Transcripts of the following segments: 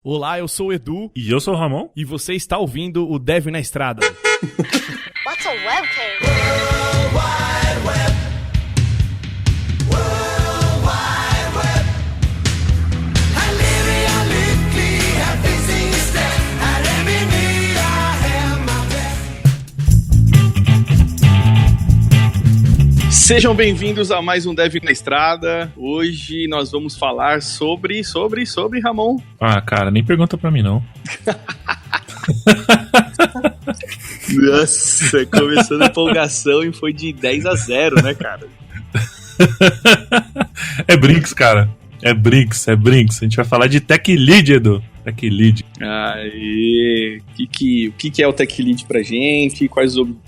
Olá, eu sou o Edu. E eu sou o Ramon. E você está ouvindo o Dev na Estrada. What's a webcam? World Wide Web. World Wide Web. Halleluja, lycklig, här finns ingen stress. Här är min nya hemmaplats. Sejam bem-vindos a mais um Dev na Estrada. Hoje nós vamos falar sobre Ramon. Ah, cara, nem pergunta pra mim, não. Nossa, começando a empolgação e foi de 10-0, né, cara? É Brinks, cara. É Brinks. A gente vai falar de Tech Lead, Edu. Tech Lead. Aê, o que é o Tech Lead pra gente?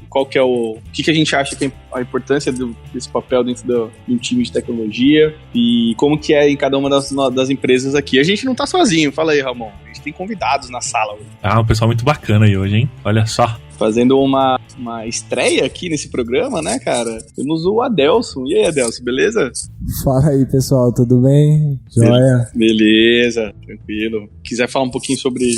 Qual que é o que a gente acha que é a importância desse papel dentro de um time de tecnologia e como que é em cada uma das empresas aqui. A gente não tá sozinho, fala aí, Ramon. A gente tem convidados na sala hoje. Ah, um pessoal muito bacana aí hoje, hein? Olha só. Fazendo uma estreia aqui nesse programa, né, cara? Temos o Adelson. E aí, Adelson, beleza? Fala aí, pessoal, tudo bem? Joia? Beleza, tranquilo. Quiser falar um pouquinho sobre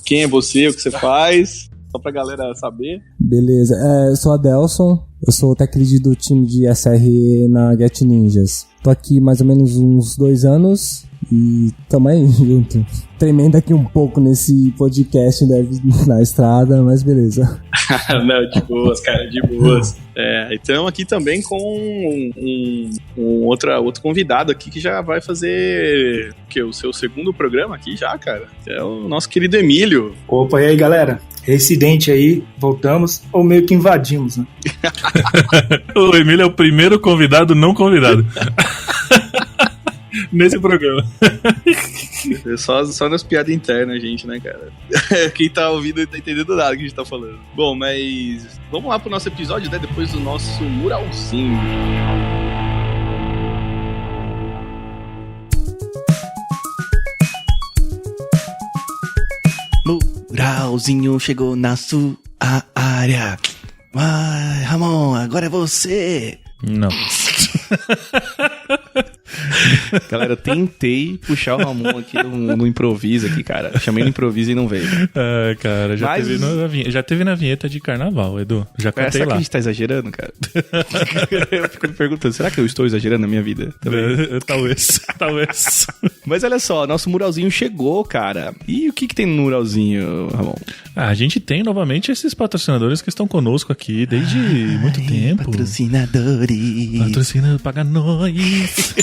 quem é você, o que você faz, só pra galera saber. Beleza, eu sou o Adelson, eu sou o tech lead do time de SRE na Get Ninjas. Tô aqui mais ou menos uns 2 anos e tamo aí junto. Tremendo aqui um pouco nesse podcast na estrada, mas beleza. Não, de boas, cara, de boas. Então aqui também com outro convidado aqui que já vai fazer o seu segundo programa aqui já, cara. É o nosso querido Emílio. Opa, e aí, galera? Residente aí, voltamos, ou meio que invadimos, né? O Emílio é o primeiro convidado não convidado. Nesse programa. Só nas piadas internas, gente, né, cara? Quem tá ouvindo não tá entendendo nada que a gente tá falando. Bom, mas vamos lá pro nosso episódio, né? Depois do nosso muralzinho. Muralzinho chegou na sua área. Vai, Ramon, agora é você. Não. Galera, eu tentei puxar o Ramon aqui no improviso aqui, cara. Chamei no improviso e não veio. Ah, cara, já teve na vinheta de carnaval, Edu. Já contei será lá. Que a gente tá exagerando, cara? Eu fico me perguntando, será que eu estou exagerando na minha vida? Talvez. Mas olha só, nosso muralzinho chegou, cara. E o que tem no muralzinho, Ramon? A gente tem novamente esses patrocinadores que estão conosco aqui desde muito tempo. Patrocinadores. Patrocina, paga nós.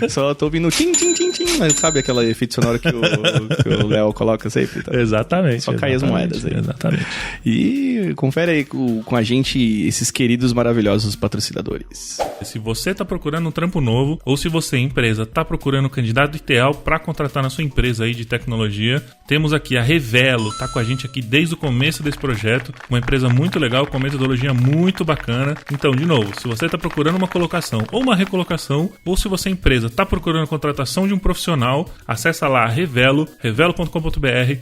Só tô ouvindo tim, tim, tim, tim. Mas sabe aquela efeito sonoro que o Léo coloca sempre? Tá? Exatamente. Só cai as moedas aí. Exatamente. E confere aí com a gente esses queridos maravilhosos patrocinadores. Se você tá procurando um trampo novo, ou se você, empresa, tá procurando um candidato ideal para contratar na sua empresa aí de tecnologia, temos aqui a Revelo, tá com a gente aqui desde o começo desse projeto, uma empresa muito legal, com metodologia muito bacana. Então, de novo, se você tá procurando uma colocação ou uma recolocação, ou se você, empresa, está procurando a contratação de um profissional, acessa lá revelo.com.br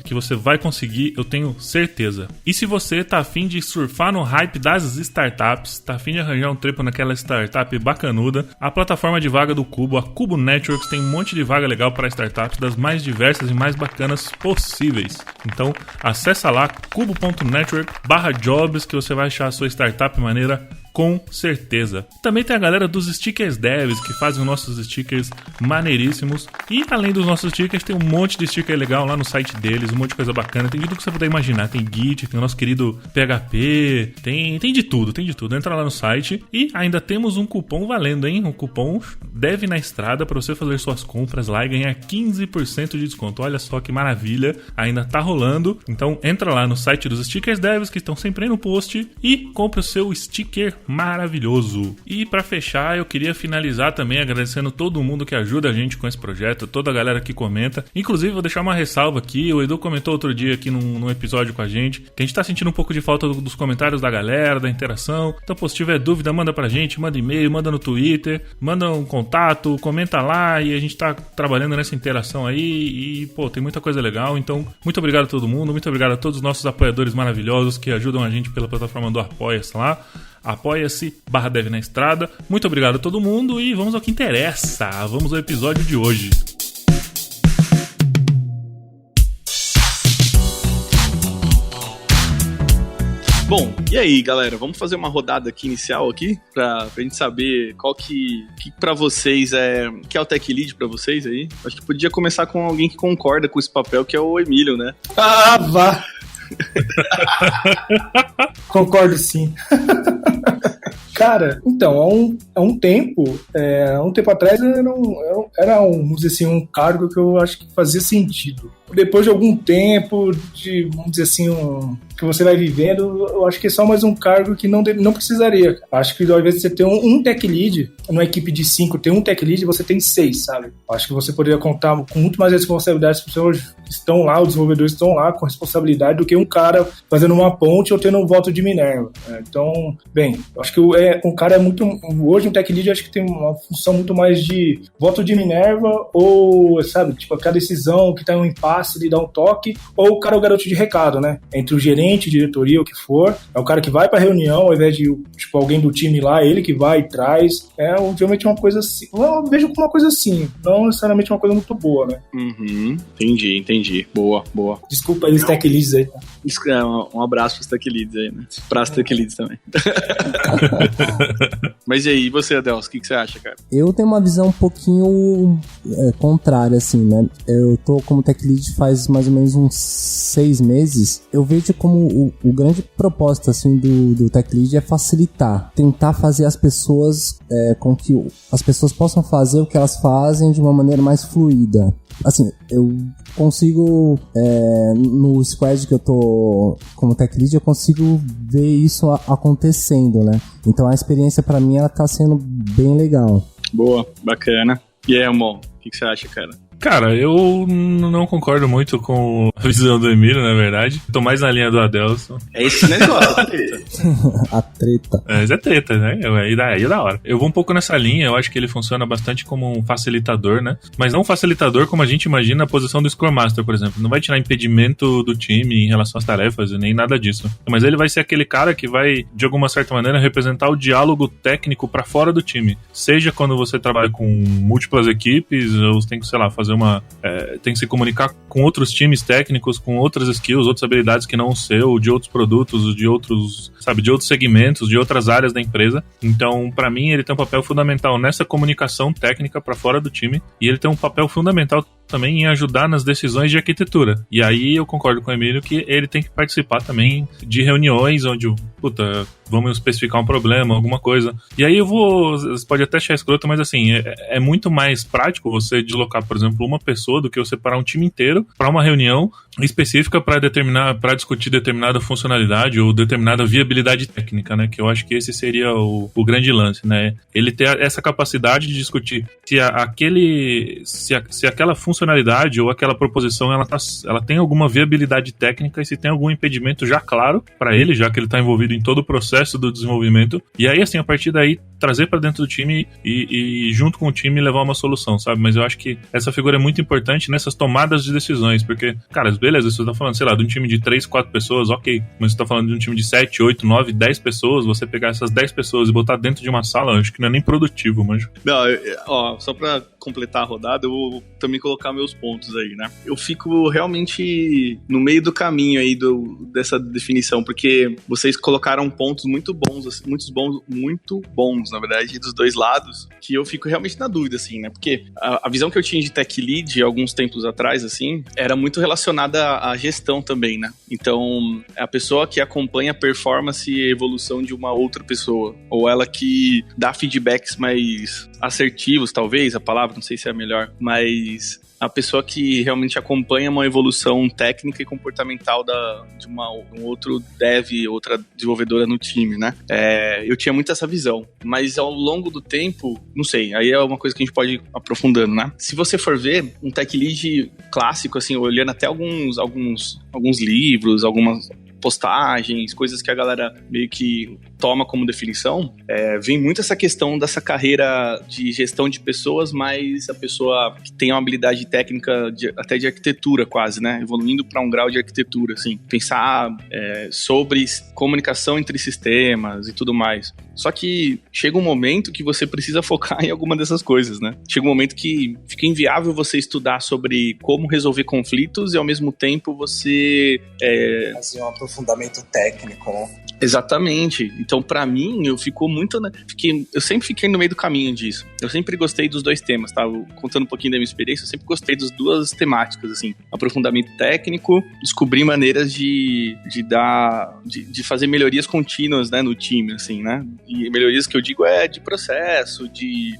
que você vai conseguir, eu tenho certeza. E se você está afim de surfar no hype das startups, está afim de arranjar um trampo naquela startup bacanuda, a plataforma de vaga do Cubo, a Cubo Networks, tem um monte de vaga legal para startups das mais diversas e mais bacanas possíveis. Então, acessa lá cubo.network/jobs que você vai achar a sua startup maneira com certeza. Também tem a galera dos Stickers Devs, que fazem os nossos stickers maneiríssimos. E além dos nossos stickers, tem um monte de sticker legal lá no site deles, um monte de coisa bacana. Tem tudo que você puder imaginar. Tem Git, tem o nosso querido PHP, tem de tudo. Entra lá no site. E ainda temos um cupom valendo, hein? Um cupom Dev na Estrada para você fazer suas compras lá e ganhar 15% de desconto. Olha só que maravilha. Ainda tá rolando. Então entra lá no site dos Stickers Devs, que estão sempre aí no post, e compra o seu sticker maravilhoso. E pra fechar, eu queria finalizar também agradecendo todo mundo que ajuda a gente com esse projeto, toda a galera que comenta. Inclusive, vou deixar uma ressalva aqui, o Edu comentou outro dia aqui num episódio com a gente, que a gente tá sentindo um pouco de falta dos comentários da galera, da interação. Então, pô, se tiver dúvida, manda pra gente, manda e-mail, manda no Twitter, manda um contato, comenta lá, e a gente tá trabalhando nessa interação aí, e, pô, tem muita coisa legal. Então, muito obrigado a todo mundo, muito obrigado a todos os nossos apoiadores maravilhosos que ajudam a gente pela plataforma do Apoia-se lá. Apoia-se/Dev na Estrada. Muito obrigado a todo mundo e vamos ao que interessa. Vamos ao episódio de hoje. Bom, e aí, galera? Vamos fazer uma rodada aqui inicial aqui pra gente saber qual que pra vocês que é o Tech Lead pra vocês aí. Acho que podia começar com alguém que concorda com esse papel, que é o Emílio, né? Ah, vá! Concordo sim. Cara, então, há um tempo atrás vamos dizer assim, um cargo que eu acho que fazia sentido. Depois de algum tempo, vamos dizer assim, que você vai vivendo, eu acho que é só mais um cargo que não precisaria. Acho que ao invés de você ter um tech lead, numa equipe de 5, ter um tech lead, você tem 6, sabe? Acho que você poderia contar com muito mais responsabilidade, as pessoas estão lá, os desenvolvedores estão lá com responsabilidade, do que um cara fazendo uma ponte ou tendo um voto de Minerva. Então, bem, acho que um cara é muito... Hoje um tech lead acho que tem uma função muito mais de voto de Minerva ou, sabe, tipo, aquela decisão que tá em um impasse, ele dá um toque, ou o cara é o garoto de recado, né? Entre o gerente, diretoria, o que for, é o cara que vai pra reunião, ao invés de, tipo, alguém do time lá, ele que vai e traz. Obviamente uma coisa assim, eu vejo como uma coisa assim, não necessariamente uma coisa muito boa, né? Uhum, entendi. Boa. Desculpa aí os tech leads aí, tá? Um abraço pros tech leads aí, né? Pras tech leads também. Mas e aí, e você, Adelson, o que você acha, cara? Eu tenho uma visão um pouquinho contrária, assim, né? Eu tô como tech lead faz mais ou menos uns 6 meses. Eu vejo como o grande propósito, assim, do tech lead é facilitar, tentar fazer as pessoas com que as pessoas possam fazer o que elas fazem de uma maneira mais fluida. Assim, eu consigo, no squad que eu tô como tech lead, eu consigo ver isso acontecendo, né? Então a experiência pra mim, ela tá sendo bem legal. Boa, bacana. E aí, Amon, o que você acha, cara? Cara, eu não concordo muito com a visão do Emílio, na verdade. Tô mais na linha do Adelson. É esse negócio, a treta. A treta. Mas é treta, né? Aí é da hora. Eu vou um pouco nessa linha, eu acho que ele funciona bastante como um facilitador, né? Mas não um facilitador como a gente imagina a posição do Scrum Master, por exemplo. Não vai tirar impedimento do time em relação às tarefas, nem nada disso. Mas ele vai ser aquele cara que vai, de alguma certa maneira, representar o diálogo técnico pra fora do time. Seja quando você trabalha com múltiplas equipes, ou você tem que, sei lá, tem que se comunicar com outros times técnicos, com outras skills, outras habilidades que não o seu, de outros produtos, de outros segmentos, de outras áreas da empresa. Então, pra mim, ele tem um papel fundamental nessa comunicação técnica pra fora do time, e ele tem um papel fundamental também em ajudar nas decisões de arquitetura. E aí eu concordo com o Emílio que ele tem que participar também de reuniões onde, vamos especificar um problema, alguma coisa. E aí você pode até achar escroto, mas assim, é muito mais prático você deslocar, por exemplo, uma pessoa do que você separar um time inteiro para uma reunião específica para discutir determinada funcionalidade ou determinada viabilidade técnica, né? Que eu acho que esse seria o grande lance, né? Ele ter essa capacidade de discutir se aquela funcionalidade ou aquela proposição ela tem alguma viabilidade técnica e se tem algum impedimento já claro para ele, já que ele está envolvido em todo o processo do desenvolvimento. E aí, assim, a partir daí, trazer para dentro do time e junto com o time levar uma solução, sabe? Mas eu acho que essa figura é muito importante nessas tomadas de decisões, porque, cara, beleza, você tá falando, sei lá, de um time de 3, 4 pessoas, ok, mas você tá falando de um time de 7, 8, 9, 10 pessoas, você pegar essas 10 pessoas e botar dentro de uma sala, eu acho que não é nem produtivo, mas... Não, só pra completar a rodada, eu vou também colocar meus pontos aí, né? Eu fico realmente no meio do caminho aí dessa definição, porque vocês colocaram pontos muito bons, muito bons, na verdade, dos dois lados, que eu fico realmente na dúvida, assim, né? Porque a visão que eu tinha de tech lead alguns tempos atrás, assim, era muito relacionada à gestão também, né? Então, é a pessoa que acompanha a performance e evolução de uma outra pessoa, ou ela que dá feedbacks mais assertivos, talvez, a palavra, não sei se é a melhor, mas a pessoa que realmente acompanha uma evolução técnica e comportamental de um outro dev, outra desenvolvedora no time, né? Eu tinha muito essa visão, mas ao longo do tempo, não sei, aí é uma coisa que a gente pode ir aprofundando, né? Se você for ver um tech lead clássico, assim, olhando até alguns livros, algumas postagens, coisas que a galera meio que toma como definição, vem muito essa questão dessa carreira de gestão de pessoas, mas a pessoa que tem uma habilidade técnica até de arquitetura quase, né? Evoluindo para um grau de arquitetura, assim. Pensar sobre comunicação entre sistemas e tudo mais. Só que chega um momento que você precisa focar em alguma dessas coisas, né? Chega um momento que fica inviável você estudar sobre como resolver conflitos e ao mesmo tempo você... fazer um aprofundamento técnico, né? Exatamente. Então, pra mim, eu sempre fiquei no meio do caminho disso. Eu sempre gostei dos dois temas, tá? Contando um pouquinho da minha experiência, eu sempre gostei das duas temáticas, assim. Aprofundamento técnico, descobrir maneiras de fazer melhorias contínuas, né, no time, assim, né? E melhorias que eu digo de processo, de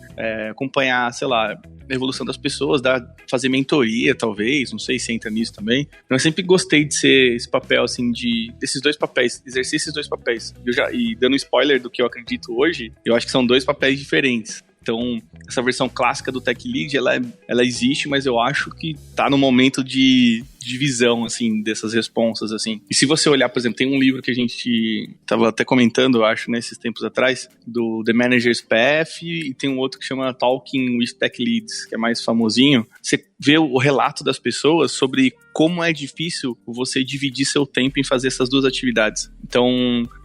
acompanhar, sei lá, a evolução das pessoas, fazer mentoria, talvez, não sei se entra nisso também. Eu sempre gostei de ser esse papel, assim, desses dois papéis, exercer esses dois papéis. E dando spoiler do que eu acredito hoje, eu acho que são dois papéis diferentes. Então, essa versão clássica do Tech Lead, ela existe, mas eu acho que tá no momento de divisão, assim, dessas responsas, assim. E se você olhar, por exemplo, tem um livro que a gente tava até comentando, eu acho, nesses tempos atrás, do The Manager's Path, e tem um outro que chama Talking with Tech Leads, que é mais famosinho. Você vê o relato das pessoas sobre como é difícil você dividir seu tempo em fazer essas duas atividades. Então,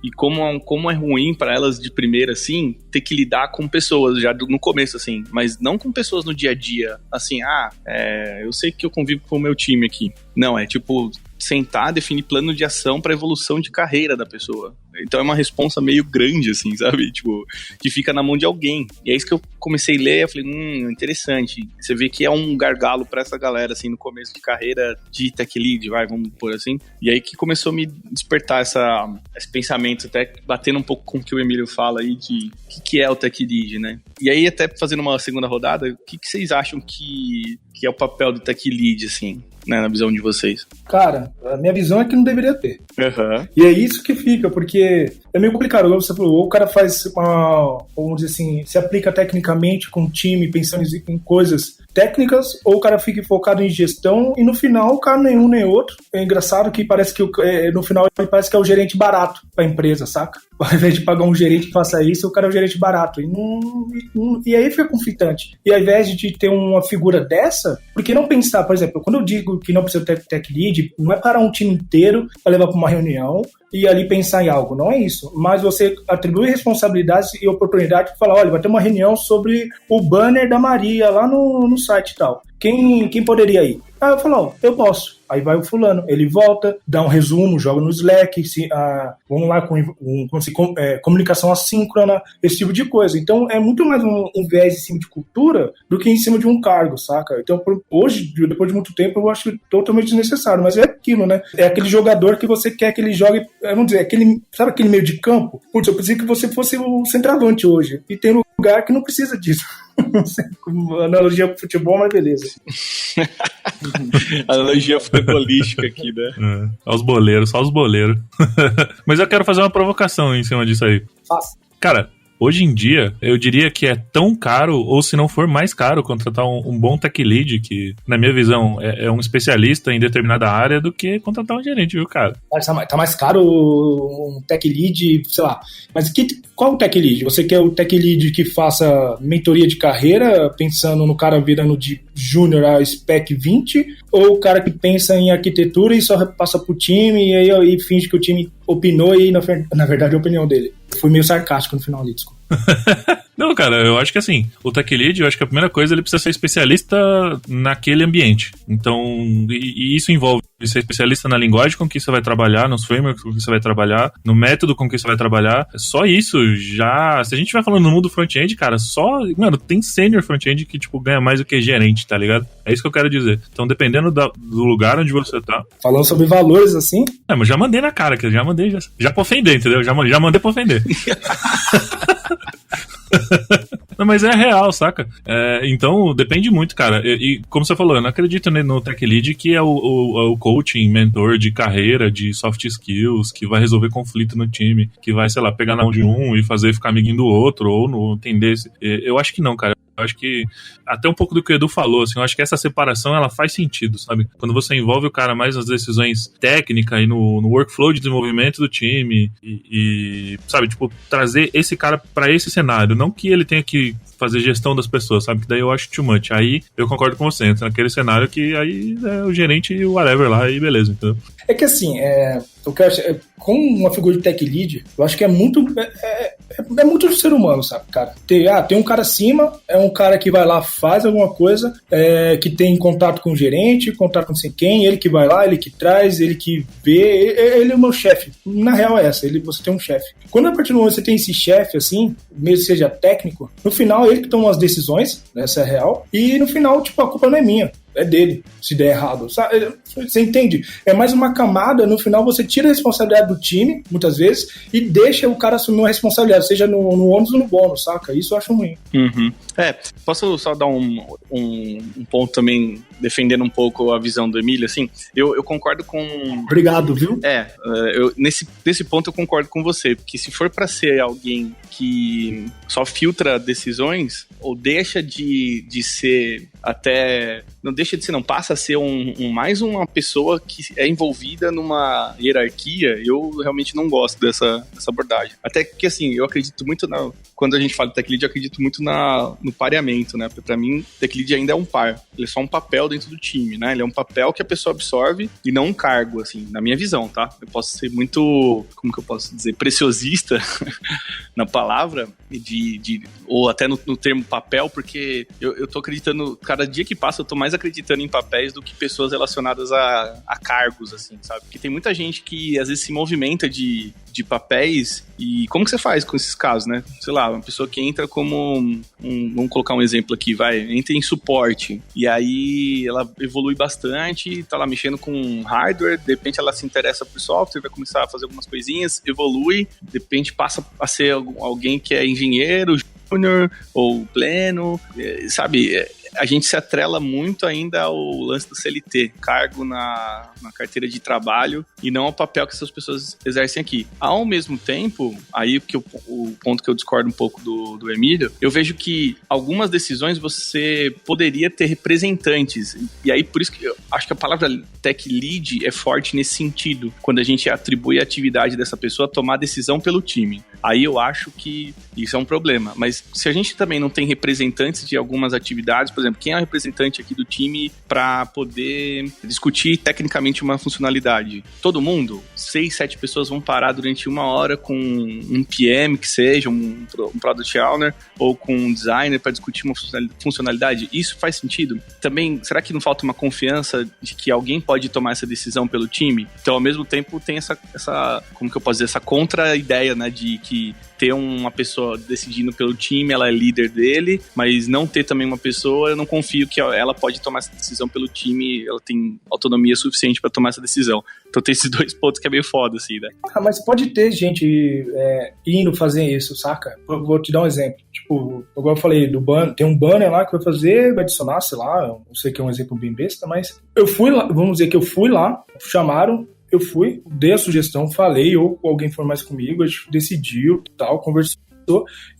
e como é ruim para elas de primeira, assim, ter que lidar com pessoas já no começo, assim, mas não com pessoas no dia a dia, assim, eu sei que eu convivo com o meu time aqui. Não, é tipo sentar, definir plano de ação para evolução de carreira da pessoa. Então é uma responsa meio grande, assim, sabe? Tipo, que fica na mão de alguém. E é isso que eu comecei a ler, eu falei, interessante. Você vê que é um gargalo pra essa galera, assim, no começo de carreira de Tech Lead, vamos pôr assim. E aí que começou a me despertar esse pensamento, até batendo um pouco com o que o Emílio fala aí de o que é o Tech Lead, né? E aí, até fazendo uma segunda rodada, o que vocês acham que é o papel do Tech Lead, assim, né, na visão de vocês? Cara, a minha visão é que não deveria ter. Uhum. E é isso que fica, porque é meio complicado. Como você falou, ou o cara faz vamos dizer assim, se aplica tecnicamente com o time, pensando em coisas técnicas, ou o cara fica focado em gestão e no final o cara nenhum nem outro. É engraçado que parece que no final ele parece que é o gerente barato pra empresa, saca? Ao invés de pagar um gerente que faça isso, o cara é o gerente barato. E aí fica conflitante. E ao invés de ter uma figura dessa, por que não pensar, por exemplo, quando eu digo que não precisa ter tech lead, não é parar um time inteiro para levar para uma reunião e ali pensar em algo, não é isso. Mas você atribui responsabilidades e oportunidade para falar, olha, vai ter uma reunião sobre o banner da Maria lá no site e tal. Quem poderia ir? Eu falo, eu posso. Aí vai o fulano, ele volta, dá um resumo, joga no Slack, vamos lá, comunicação assíncrona, esse tipo de coisa. Então é muito mais um viés em cima de cultura do que em cima de um cargo, saca? Então hoje, depois de muito tempo, eu acho totalmente desnecessário, mas é aquilo, né? É aquele jogador que você quer que ele jogue, vamos dizer, sabe aquele meio de campo? Putz, eu pensei que você fosse o centroavante hoje, e tem lugar que não precisa disso. Analogia pro futebol, mas beleza. Analogia futebolística aqui, né? Aos boleiros, só os boleiros. Mas eu quero fazer uma provocação em cima disso aí. Faça. Cara, hoje em dia, eu diria que é tão caro, ou se não for mais caro, contratar um bom tech lead, que, na minha visão, é um especialista em determinada área, do que contratar um gerente, viu, cara? Tá mais caro um tech lead, sei lá. Mas qual o tech lead? Você quer o tech lead que faça mentoria de carreira, pensando no cara virando de júnior a spec 20, ou o cara que pensa em arquitetura e só passa pro time e aí finge que o time opinou e na verdade é a opinião dele. Fui meio sarcástico no final ali, desculpa. Não, cara, eu acho que assim, o tech lead, eu acho que a primeira coisa, ele precisa ser especialista naquele ambiente. Então, e isso envolve ser especialista na linguagem com que você vai trabalhar, nos frameworks com que você vai trabalhar, no método com que você vai trabalhar. Só isso já, se a gente vai falando no mundo front-end, cara, mano, tem senior front-end que, tipo, ganha mais do que gerente, tá ligado? É isso que eu quero dizer. Então, dependendo do lugar onde você tá. Falando sobre valores, assim. Mas já mandei na cara, que eu já mandei, já pra ofender, entendeu? Já mandei pra ofender. Não, mas é real, saca? Então, depende muito, cara. E como você falou, eu não acredito no tech lead, que é o coaching, mentor de carreira, de soft skills, que vai resolver conflito no time, que vai, sei lá, pegar na mão de um e fazer ficar amiguinho do outro, ou no entender. Eu acho que não, cara. Eu Eu acho que até um pouco do que o Edu falou, assim, eu acho que essa separação ela faz sentido, sabe? Quando você envolve o cara mais nas decisões técnicas e no workflow de desenvolvimento do time e sabe, tipo, trazer esse cara pra esse cenário, não que ele tenha que fazer gestão das pessoas, sabe? Que daí eu acho too much. Aí eu concordo com você, entra naquele cenário que aí é o gerente e o whatever lá e beleza, entendeu? É que assim, o que eu acho, com uma figura de tech lead, eu acho que é muito do ser humano, sabe, cara? Tem um cara acima, é um cara que vai lá, faz alguma coisa, que tem contato com o gerente, contato com não sei quem, ele que vai lá, ele que traz, ele que vê, ele é o meu chefe. Na real é essa, você tem um chefe. Quando a partir do momento você tem esse chefe, assim, mesmo que seja técnico, no final ele que toma as decisões, essa é real, e no final, tipo, a culpa não é minha. É dele, se der errado. Você entende? É mais uma camada, no final você tira a responsabilidade do time, muitas vezes, e deixa o cara assumir uma responsabilidade, seja no ônus ou no bônus, saca? Isso eu acho ruim. Uhum. Posso só dar um ponto também, defendendo um pouco a visão do Emílio, assim? Eu concordo com... Obrigado, viu? Nesse ponto eu concordo com você, porque se for pra ser alguém que só filtra decisões, ou deixa de ser até... Não deixa de ser, não, passa a ser mais uma pessoa que é envolvida numa hierarquia, eu realmente não gosto dessa abordagem. Até que, assim, eu acredito muito quando a gente fala de tech lead, eu acredito muito no pareamento, né? Porque pra mim, tech lead ainda é um par. Ele é só um papel dentro do time, né? Ele é um papel que a pessoa absorve e não um cargo, assim, na minha visão, tá? Eu posso ser muito, como que eu posso dizer, preciosista na palavra, ou até no termo papel, porque eu tô acreditando, cada dia que passa eu tô mais acreditando em papéis do que pessoas relacionadas a cargos, assim, sabe? Porque tem muita gente que às vezes se movimenta de papéis, e como que você faz com esses casos, né? Sei lá, uma pessoa que entra como vamos colocar um exemplo aqui, entra em suporte, e aí ela evolui bastante, tá lá mexendo com hardware, de repente ela se interessa por software, vai começar a fazer algumas coisinhas, evolui, de repente passa a ser alguém que é engenheiro, júnior ou pleno, sabe? A gente se atrela muito ainda ao lance do CLT, cargo na carteira de trabalho, e não ao papel que essas pessoas exercem aqui. Ao mesmo tempo, aí o ponto que eu discordo um pouco do Emílio, eu vejo que algumas decisões você poderia ter representantes, e aí por isso que eu acho que a palavra tech lead é forte nesse sentido, quando a gente atribui a atividade dessa pessoa a tomar decisão pelo time. Aí eu acho que isso é um problema, mas se a gente também não tem representantes de algumas atividades, por exemplo, quem é o representante aqui do time para poder discutir tecnicamente uma funcionalidade? Todo mundo? 6, 7 pessoas vão parar durante 1 hora com um PM que seja, um Product Owner, ou com um designer para discutir uma funcionalidade? Isso faz sentido? Também, será que não falta uma confiança de que alguém pode tomar essa decisão pelo time? Então, ao mesmo tempo, tem essa como que eu posso dizer, essa contra-ideia, né, de que ter uma pessoa decidindo pelo time, ela é líder dele, mas não ter também uma pessoa, eu não confio que ela pode tomar essa decisão pelo time, ela tem autonomia suficiente para tomar essa decisão. Então tem esses 2 pontos que é meio foda, assim, né? Mas pode ter gente indo fazer isso, saca? Vou te dar um exemplo. Tipo, igual eu falei, tem um banner lá que vai fazer, vai adicionar, sei lá, eu não sei que é um exemplo bem besta, mas eu fui lá, vamos dizer que eu fui lá, chamaram, eu fui, dei a sugestão, falei, ou alguém for mais comigo, a gente decidiu, tal, conversou,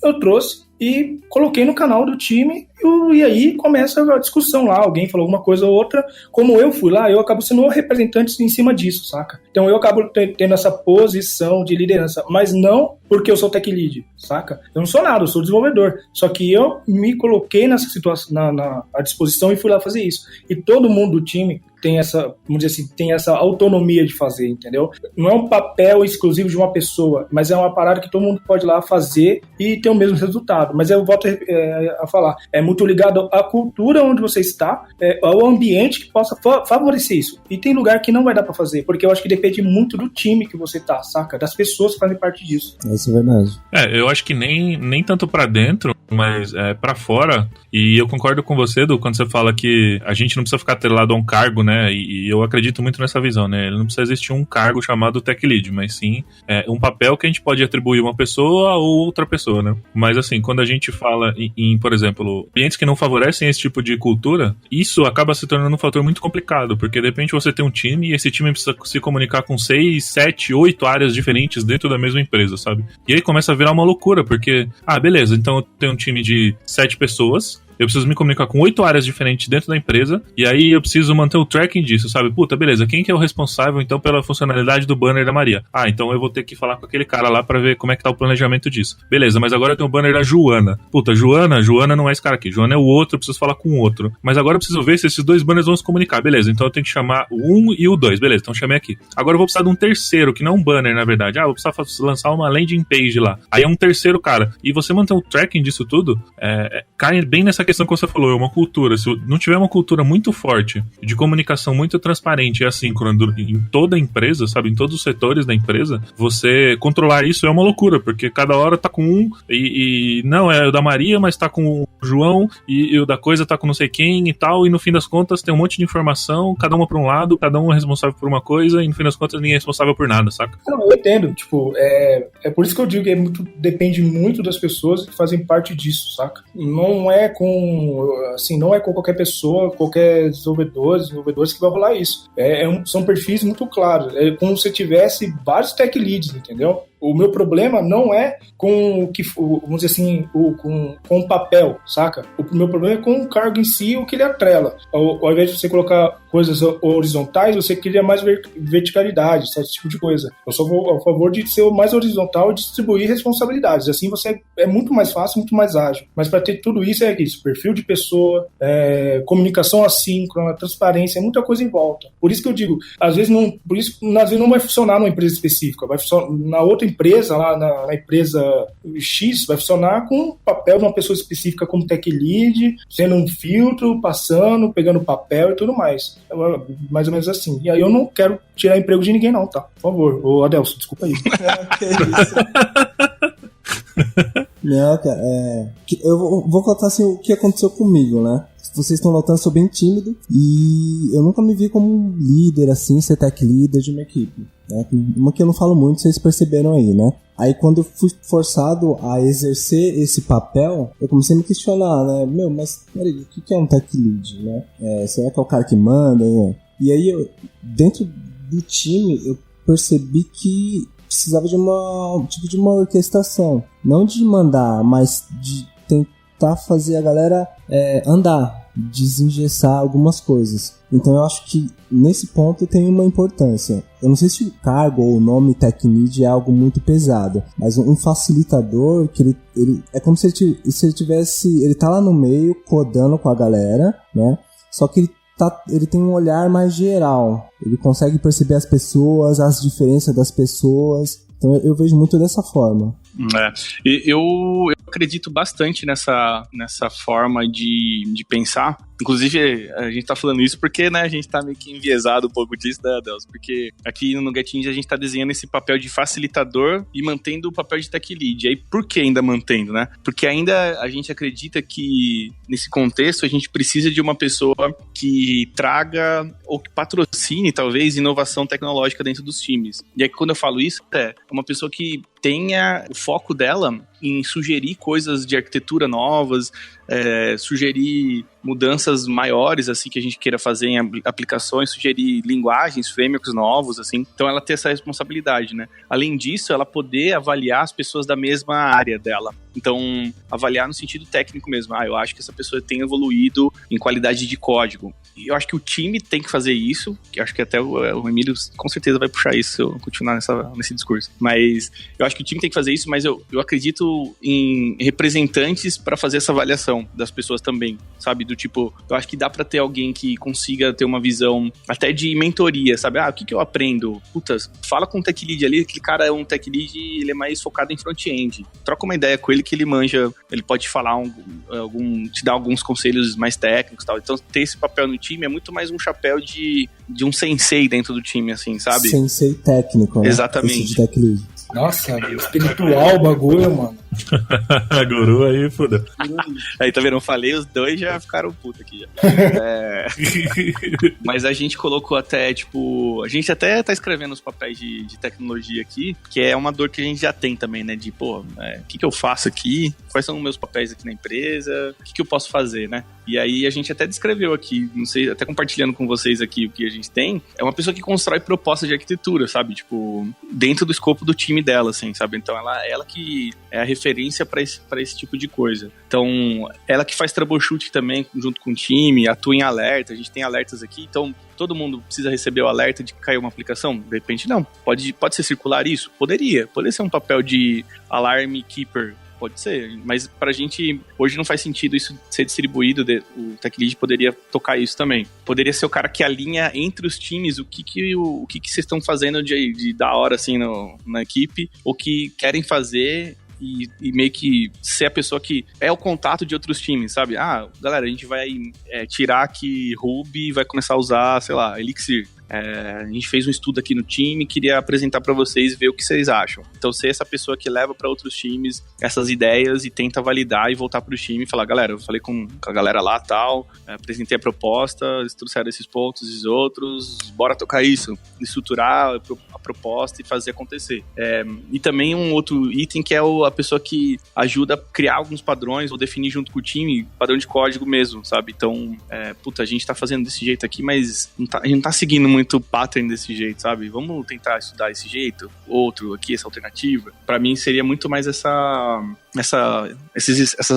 eu trouxe e coloquei no canal do time e aí começa a discussão lá, alguém falou alguma coisa ou outra, como eu fui lá, eu acabo sendo o representante em cima disso, saca? Então eu acabo tendo essa posição de liderança, mas não porque eu sou tech lead, saca? Eu não sou nada, eu sou desenvolvedor, só que eu me coloquei nessa situação, à disposição e fui lá fazer isso. E todo mundo do time tem essa, vamos dizer assim, tem essa autonomia de fazer, entendeu? Não é um papel exclusivo de uma pessoa, mas é uma parada que todo mundo pode ir lá fazer e ter o mesmo resultado. Mas eu volto a falar, é muito ligado à cultura onde você está, ao ambiente que possa favorecer isso. E tem lugar que não vai dar pra fazer, porque eu acho que depende muito do time que você tá, saca? Das pessoas que fazem parte disso. Isso é verdade. Eu acho que nem tanto pra dentro, mas pra fora. E eu concordo com você, Edu, quando você fala que a gente não precisa ficar atrelado a um cargo, né? E eu acredito muito nessa visão, né? Ele não precisa existir um cargo chamado tech lead, mas sim um papel que a gente pode atribuir uma pessoa ou outra pessoa, né? Mas assim, quando a gente fala em, por exemplo, ambientes que não favorecem esse tipo de cultura, isso acaba se tornando um fator muito complicado, porque de repente você tem um time e esse time precisa se comunicar com 6, 7, 8 áreas diferentes dentro da mesma empresa, sabe? E aí começa a virar uma loucura, porque, beleza, então eu tenho um time de 7 pessoas, eu preciso me comunicar com 8 áreas diferentes dentro da empresa, e aí eu preciso manter o tracking disso, sabe? Puta, beleza, quem que é o responsável, então, pela funcionalidade do banner da Maria? Ah, então eu vou ter que falar com aquele cara lá pra ver como é que tá o planejamento disso. Beleza, mas agora eu tenho o banner da Joana. Puta, Joana não é esse cara aqui, Joana é o outro, eu preciso falar com o outro. Mas agora eu preciso ver se esses 2 banners vão se comunicar. Beleza, então eu tenho que chamar o 1 e o 2. Beleza, então chamei aqui. Agora eu vou precisar de um terceiro, que não é um banner, na verdade. Ah, eu vou precisar lançar uma landing page lá. Aí é um terceiro cara. E você manter o tracking disso tudo, cai bem nessa questão que você falou, é uma cultura. Se não tiver uma cultura muito forte, de comunicação muito transparente e assíncrona em toda a empresa, sabe, em todos os setores da empresa, você controlar isso é uma loucura, porque cada hora tá com um e não, é o da Maria, mas tá com o João e o da coisa tá com não sei quem e tal, e no fim das contas tem um monte de informação, cada uma pra um lado, cada um é responsável por uma coisa, e no fim das contas ninguém é responsável por nada, saca? Não, eu entendo, tipo, é por isso que eu digo que depende muito das pessoas que fazem parte disso, saca? Não é com qualquer pessoa, qualquer desenvolvedores que vai rolar isso. São perfis muito claros, é como se tivesse vários tech leads, entendeu? O meu problema não é com o que, vamos dizer assim, com o papel, saca? O meu problema é com o cargo em si, o que ele atrela. Ao invés de você colocar coisas horizontais, você cria mais verticalidade, esse tipo de coisa. Eu só vou a favor de ser o mais horizontal e distribuir responsabilidades. Assim você é muito mais fácil, muito mais ágil. Mas para ter tudo isso é isso, perfil de pessoa, comunicação assíncrona, transparência, é muita coisa em volta. Por isso que eu digo, às vezes não vai funcionar numa empresa específica, vai funcionar na outra empresa, lá na empresa X, vai funcionar com o papel de uma pessoa específica como tech lead, sendo um filtro, passando, pegando papel e tudo mais. Mais ou menos assim. E aí eu não quero tirar emprego de ninguém não, tá? Por favor. Ô Adelson, desculpa aí. Que isso? Não, cara, eu vou contar assim o que aconteceu comigo, né? Vocês estão notando, eu sou bem tímido e eu nunca me vi como um líder, assim, ser tech leader de uma equipe, né? Uma que eu não falo muito, vocês perceberam aí, né? Aí quando eu fui forçado a exercer esse papel, eu comecei a me questionar, né? Mas peraí, o que é um tech lead, né? Será que é o cara que manda, né? E aí, dentro do time, eu percebi que precisava de uma orquestração. Não de mandar, mas de tentar fazer a galera andar, desengessar algumas coisas. Então eu acho que nesse ponto tem uma importância. Eu não sei se o cargo ou o nome tech lead é algo muito pesado, mas um facilitador que ele é como se ele tivesse, ele tá lá no meio codando com a galera, né? Só que ele tem um olhar mais geral. Ele consegue perceber as pessoas, as diferenças das pessoas. Então eu vejo muito dessa forma. Eu acredito bastante nessa forma de pensar. Inclusive, a gente tá falando isso porque, né, a gente tá meio que enviesado um pouco disso, né, Adelson? Porque aqui no Get Ninja a gente tá desenhando esse papel de facilitador e mantendo o papel de tech lead. E aí, por que ainda mantendo, né? Porque ainda a gente acredita que, nesse contexto, a gente precisa de uma pessoa que traga ou que patrocine, talvez, inovação tecnológica dentro dos times. E aí, quando eu falo isso, é uma pessoa que tenha o foco dela em sugerir coisas de arquitetura novas, sugerir mudanças maiores, assim, que a gente queira fazer em aplicações, sugerir linguagens, frameworks novos, assim. Então, ela ter essa responsabilidade, né? Além disso, ela poder avaliar as pessoas da mesma área dela. Então, avaliar no sentido técnico mesmo. Eu acho que essa pessoa tem evoluído em qualidade de código. E eu acho que o time tem que fazer isso, que eu acho que até o Emílio com certeza vai puxar isso se eu continuar nesse discurso. Mas eu acho que o time tem que fazer isso, mas eu acredito em representantes para fazer essa avaliação das pessoas também, sabe? Do tipo, eu acho que dá para ter alguém que consiga ter uma visão até de mentoria, sabe? O que eu aprendo? Puta, fala com o tech lead ali, aquele cara é um tech lead e ele é mais focado em front-end. Troca uma ideia com ele que ele manja, ele pode te falar te dar alguns conselhos mais técnicos e tal. Então, ter esse papel no time é muito mais um chapéu de um sensei dentro do time, assim, sabe? Sensei técnico, né? Exatamente. Esse de tech lead. Nossa, espiritual o bagulho, mano. Guru aí, foda. Aí, tá vendo? Eu falei, os dois já ficaram putos aqui. Já. Mas a gente colocou até, tipo... A gente até tá escrevendo os papéis de tecnologia aqui, que é uma dor que a gente já tem também, né? De, o que eu faço aqui? Quais são os meus papéis aqui na empresa? O que eu posso fazer, né? E aí a gente até descreveu aqui, não sei, até compartilhando com vocês aqui o que a gente tem, é uma pessoa que constrói propostas de arquitetura, sabe? Tipo, dentro do escopo do time dela, assim, sabe? Então ela que é a referência referência para esse tipo de coisa. Então, ela que faz troubleshoot também junto com o time, atua em alerta, a gente tem alertas aqui, então todo mundo precisa receber o alerta de que caiu uma aplicação? De repente não, pode ser circular isso? Poderia ser um papel de alarm keeper, pode ser, mas pra gente hoje não faz sentido isso ser distribuído, o Tech Lead poderia tocar isso também. Poderia ser o cara que alinha entre os times o que vocês estão fazendo de da hora assim na equipe, ou que querem fazer e meio que ser a pessoa que é o contato de outros times, sabe? Ah, galera, a gente vai tirar aqui Ruby e vai começar a usar, sei lá, Elixir. A gente fez um estudo aqui no time, queria apresentar pra vocês e ver o que vocês acham. Então, ser essa pessoa que leva pra outros times essas ideias e tenta validar e voltar pro time e falar, galera, eu falei com a galera lá tal, apresentei a proposta, eles trouxeram esses pontos e os outros, bora tocar isso, estruturar a proposta e fazer acontecer. E também um outro item que é a pessoa que ajuda a criar alguns padrões ou definir junto com o time, padrão de código mesmo, sabe? Então, a gente tá fazendo desse jeito aqui, mas a gente não tá seguindo muito pattern desse jeito, sabe? Vamos tentar estudar esse jeito, outro aqui, essa alternativa. Pra mim seria muito mais essas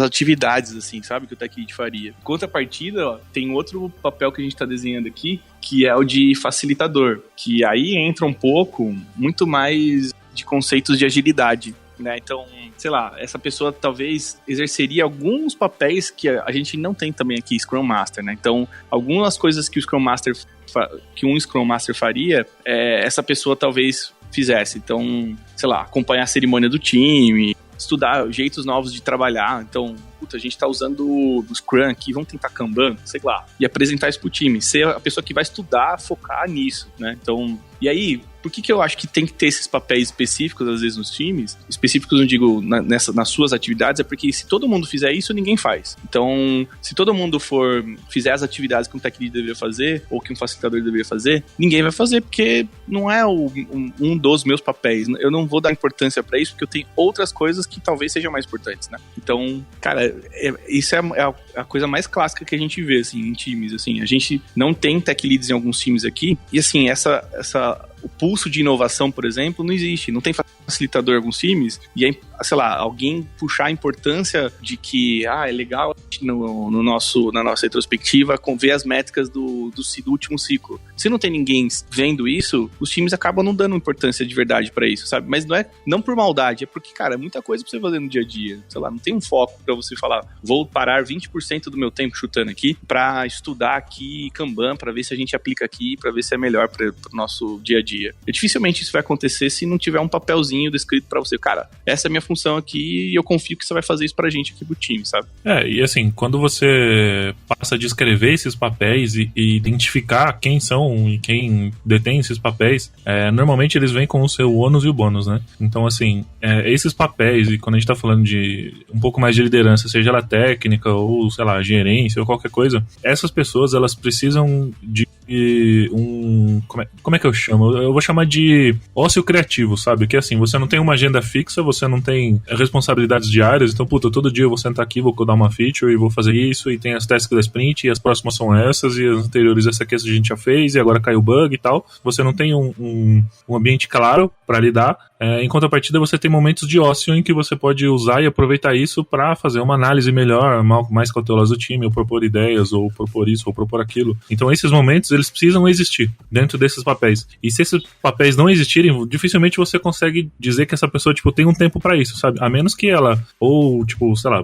atividades, assim, sabe? Que o Tech Lead faria. Em contrapartida, ó, tem outro papel que a gente tá desenhando aqui, que é o de facilitador, que aí entra um pouco, muito mais de conceitos de agilidade, né? Então, sei lá, essa pessoa talvez exerceria alguns papéis que a gente não tem também aqui, Scrum Master, né? Então, algumas coisas que um Scrum Master faria, essa pessoa talvez fizesse. Então, sei lá, acompanhar a cerimônia do time, estudar jeitos novos de trabalhar. Então, a gente tá usando o Scrum aqui, vamos tentar Kanban, sei lá, e apresentar isso pro time, ser a pessoa que vai estudar, focar nisso, né? Então, e aí, por que eu acho que tem que ter esses papéis específicos, às vezes, nos times? Específicos, não digo nas suas atividades, é porque se todo mundo fizer isso, ninguém faz. Então, se todo mundo fizer as atividades que um Tech Lead deveria fazer, ou que um facilitador deveria fazer, ninguém vai fazer, porque não é um dos meus papéis. Eu não vou dar importância pra isso, porque eu tenho outras coisas que talvez sejam mais importantes, né? Então, cara, isso é a coisa mais clássica que a gente vê, assim, em times, assim. A gente não tem Tech Leads em alguns times aqui, e assim, o pulso de inovação, por exemplo, não existe. Não tem facilitador em alguns times, e aí, sei lá, alguém puxar a importância de que, é legal na nossa retrospectiva ver as métricas do último ciclo. Se não tem ninguém vendo isso, os times acabam não dando importância de verdade pra isso, sabe? Mas não por maldade, é porque, cara, é muita coisa pra você fazer no dia a dia. Sei lá, não tem um foco pra você falar, vou parar 20% do meu tempo chutando aqui pra estudar aqui Kanban, pra ver se a gente aplica aqui, pra ver se é melhor pro nosso dia a dia. E dificilmente isso vai acontecer se não tiver um papelzinho descrito pra você, cara, essa é a minha função aqui e eu confio que você vai fazer isso pra gente aqui pro time, sabe? E assim, quando você passa a descrever esses papéis e identificar quem são e quem detém esses papéis, normalmente eles vêm com o seu ônus e o bônus, né? Então, assim, esses papéis, e quando a gente tá falando de um pouco mais de liderança, seja ela técnica ou, sei lá, gerência ou qualquer coisa, essas pessoas, elas precisam de como é que eu chamo? Eu vou chamar de ócio criativo, sabe? Que assim, você não tem uma agenda fixa, você não tem responsabilidades diárias, então, todo dia eu vou sentar aqui, vou codar uma feature e vou fazer isso, e tem as tasks da sprint, e as próximas são essas, e as anteriores essa aqui a gente já fez, e agora caiu o bug e tal. Você não tem um ambiente claro para lidar. Em contrapartida, você tem momentos de ócio em que você pode usar e aproveitar isso para fazer uma análise melhor, mais cautelosa do time, ou propor ideias, ou propor isso, ou propor aquilo. Então, esses momentos, eles precisam existir dentro desses papéis. E se esses papéis não existirem, dificilmente você consegue dizer que essa pessoa, tem um tempo para isso, sabe? A menos que ela, ou, sei lá,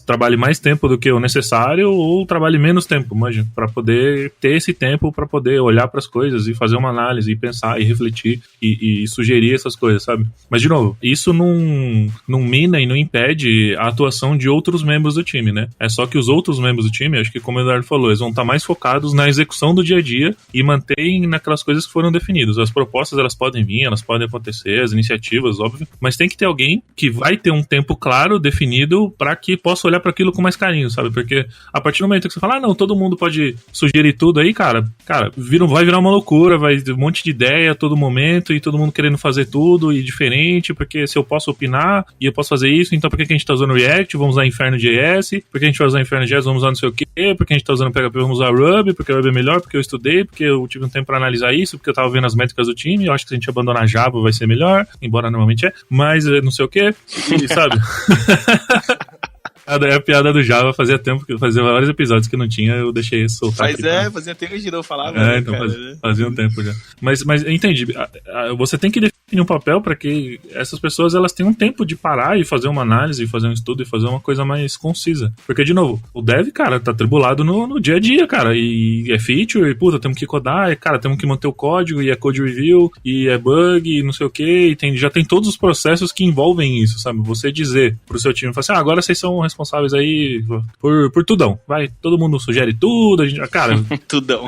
trabalhe mais tempo do que o necessário, ou trabalhe menos tempo, imagina, para poder ter esse tempo, para poder olhar para as coisas e fazer uma análise, e pensar, e refletir, e sugerir essas coisas, sabe? Mas, de novo, isso não mina e não impede a atuação de outros membros do time, né? É só que os outros membros do time, acho que como o Eduardo falou, eles vão estar mais focados na execução do dia a dia e mantém naquelas coisas que foram definidas. As propostas, elas podem vir, elas podem acontecer, as iniciativas, óbvio, mas tem que ter alguém que vai ter um tempo claro, definido, para que possa olhar para aquilo com mais carinho, sabe? Porque a partir do momento que você fala, não, todo mundo pode sugerir tudo aí, cara, vai virar uma loucura, vai ter um monte de ideia a todo momento, e todo mundo querendo fazer tudo e diferente, porque se eu posso opinar e eu posso fazer isso, então por que a gente tá usando React? Vamos usar Inferno.js, porque a gente vai usar Inferno.js, vamos usar não sei o quê, porque a gente tá usando PHP, vamos usar Ruby, porque o Ruby é melhor porque eu estudei, porque eu tive um tempo pra analisar isso, porque eu tava vendo as métricas do time, eu acho que se a gente abandonar Java vai ser melhor, embora normalmente mas não sei o que, sabe? É a piada do Java, fazia tempo que fazia vários episódios que não tinha, eu deixei soltar. Mas fazia tempo que a gente não falava. Então fazia um tempo já. Mas entendi, você tem que definir um papel para que essas pessoas elas tenham um tempo de parar e fazer uma análise, fazer um estudo e fazer uma coisa mais concisa. Porque, de novo, o dev, cara, tá atribulado no dia a dia, cara, e é feature, e puta, temos que codar, e, cara, temos que manter o código, e é code review, e é bug, e não sei o que, já tem todos os processos que envolvem isso, sabe? Você dizer pro seu time, falar assim, agora vocês são responsáveis aí por tudão, vai, todo mundo sugere tudo, a gente, cara... Tudão.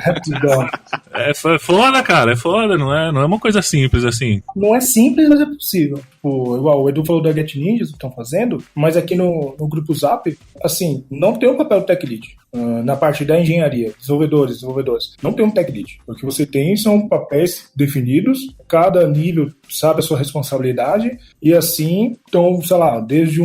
É foda, cara, é foda, não é uma coisa simples assim. Não é simples, mas é possível. Igual o Edu falou da Get Ninjas, que estão fazendo, mas aqui no grupo Zap, assim, não tem um papel do Tech Lead. Na parte da engenharia, desenvolvedores, não tem um Tech Lead. O que você tem são papéis definidos, cada nível sabe a sua responsabilidade, e assim, então, sei lá, desde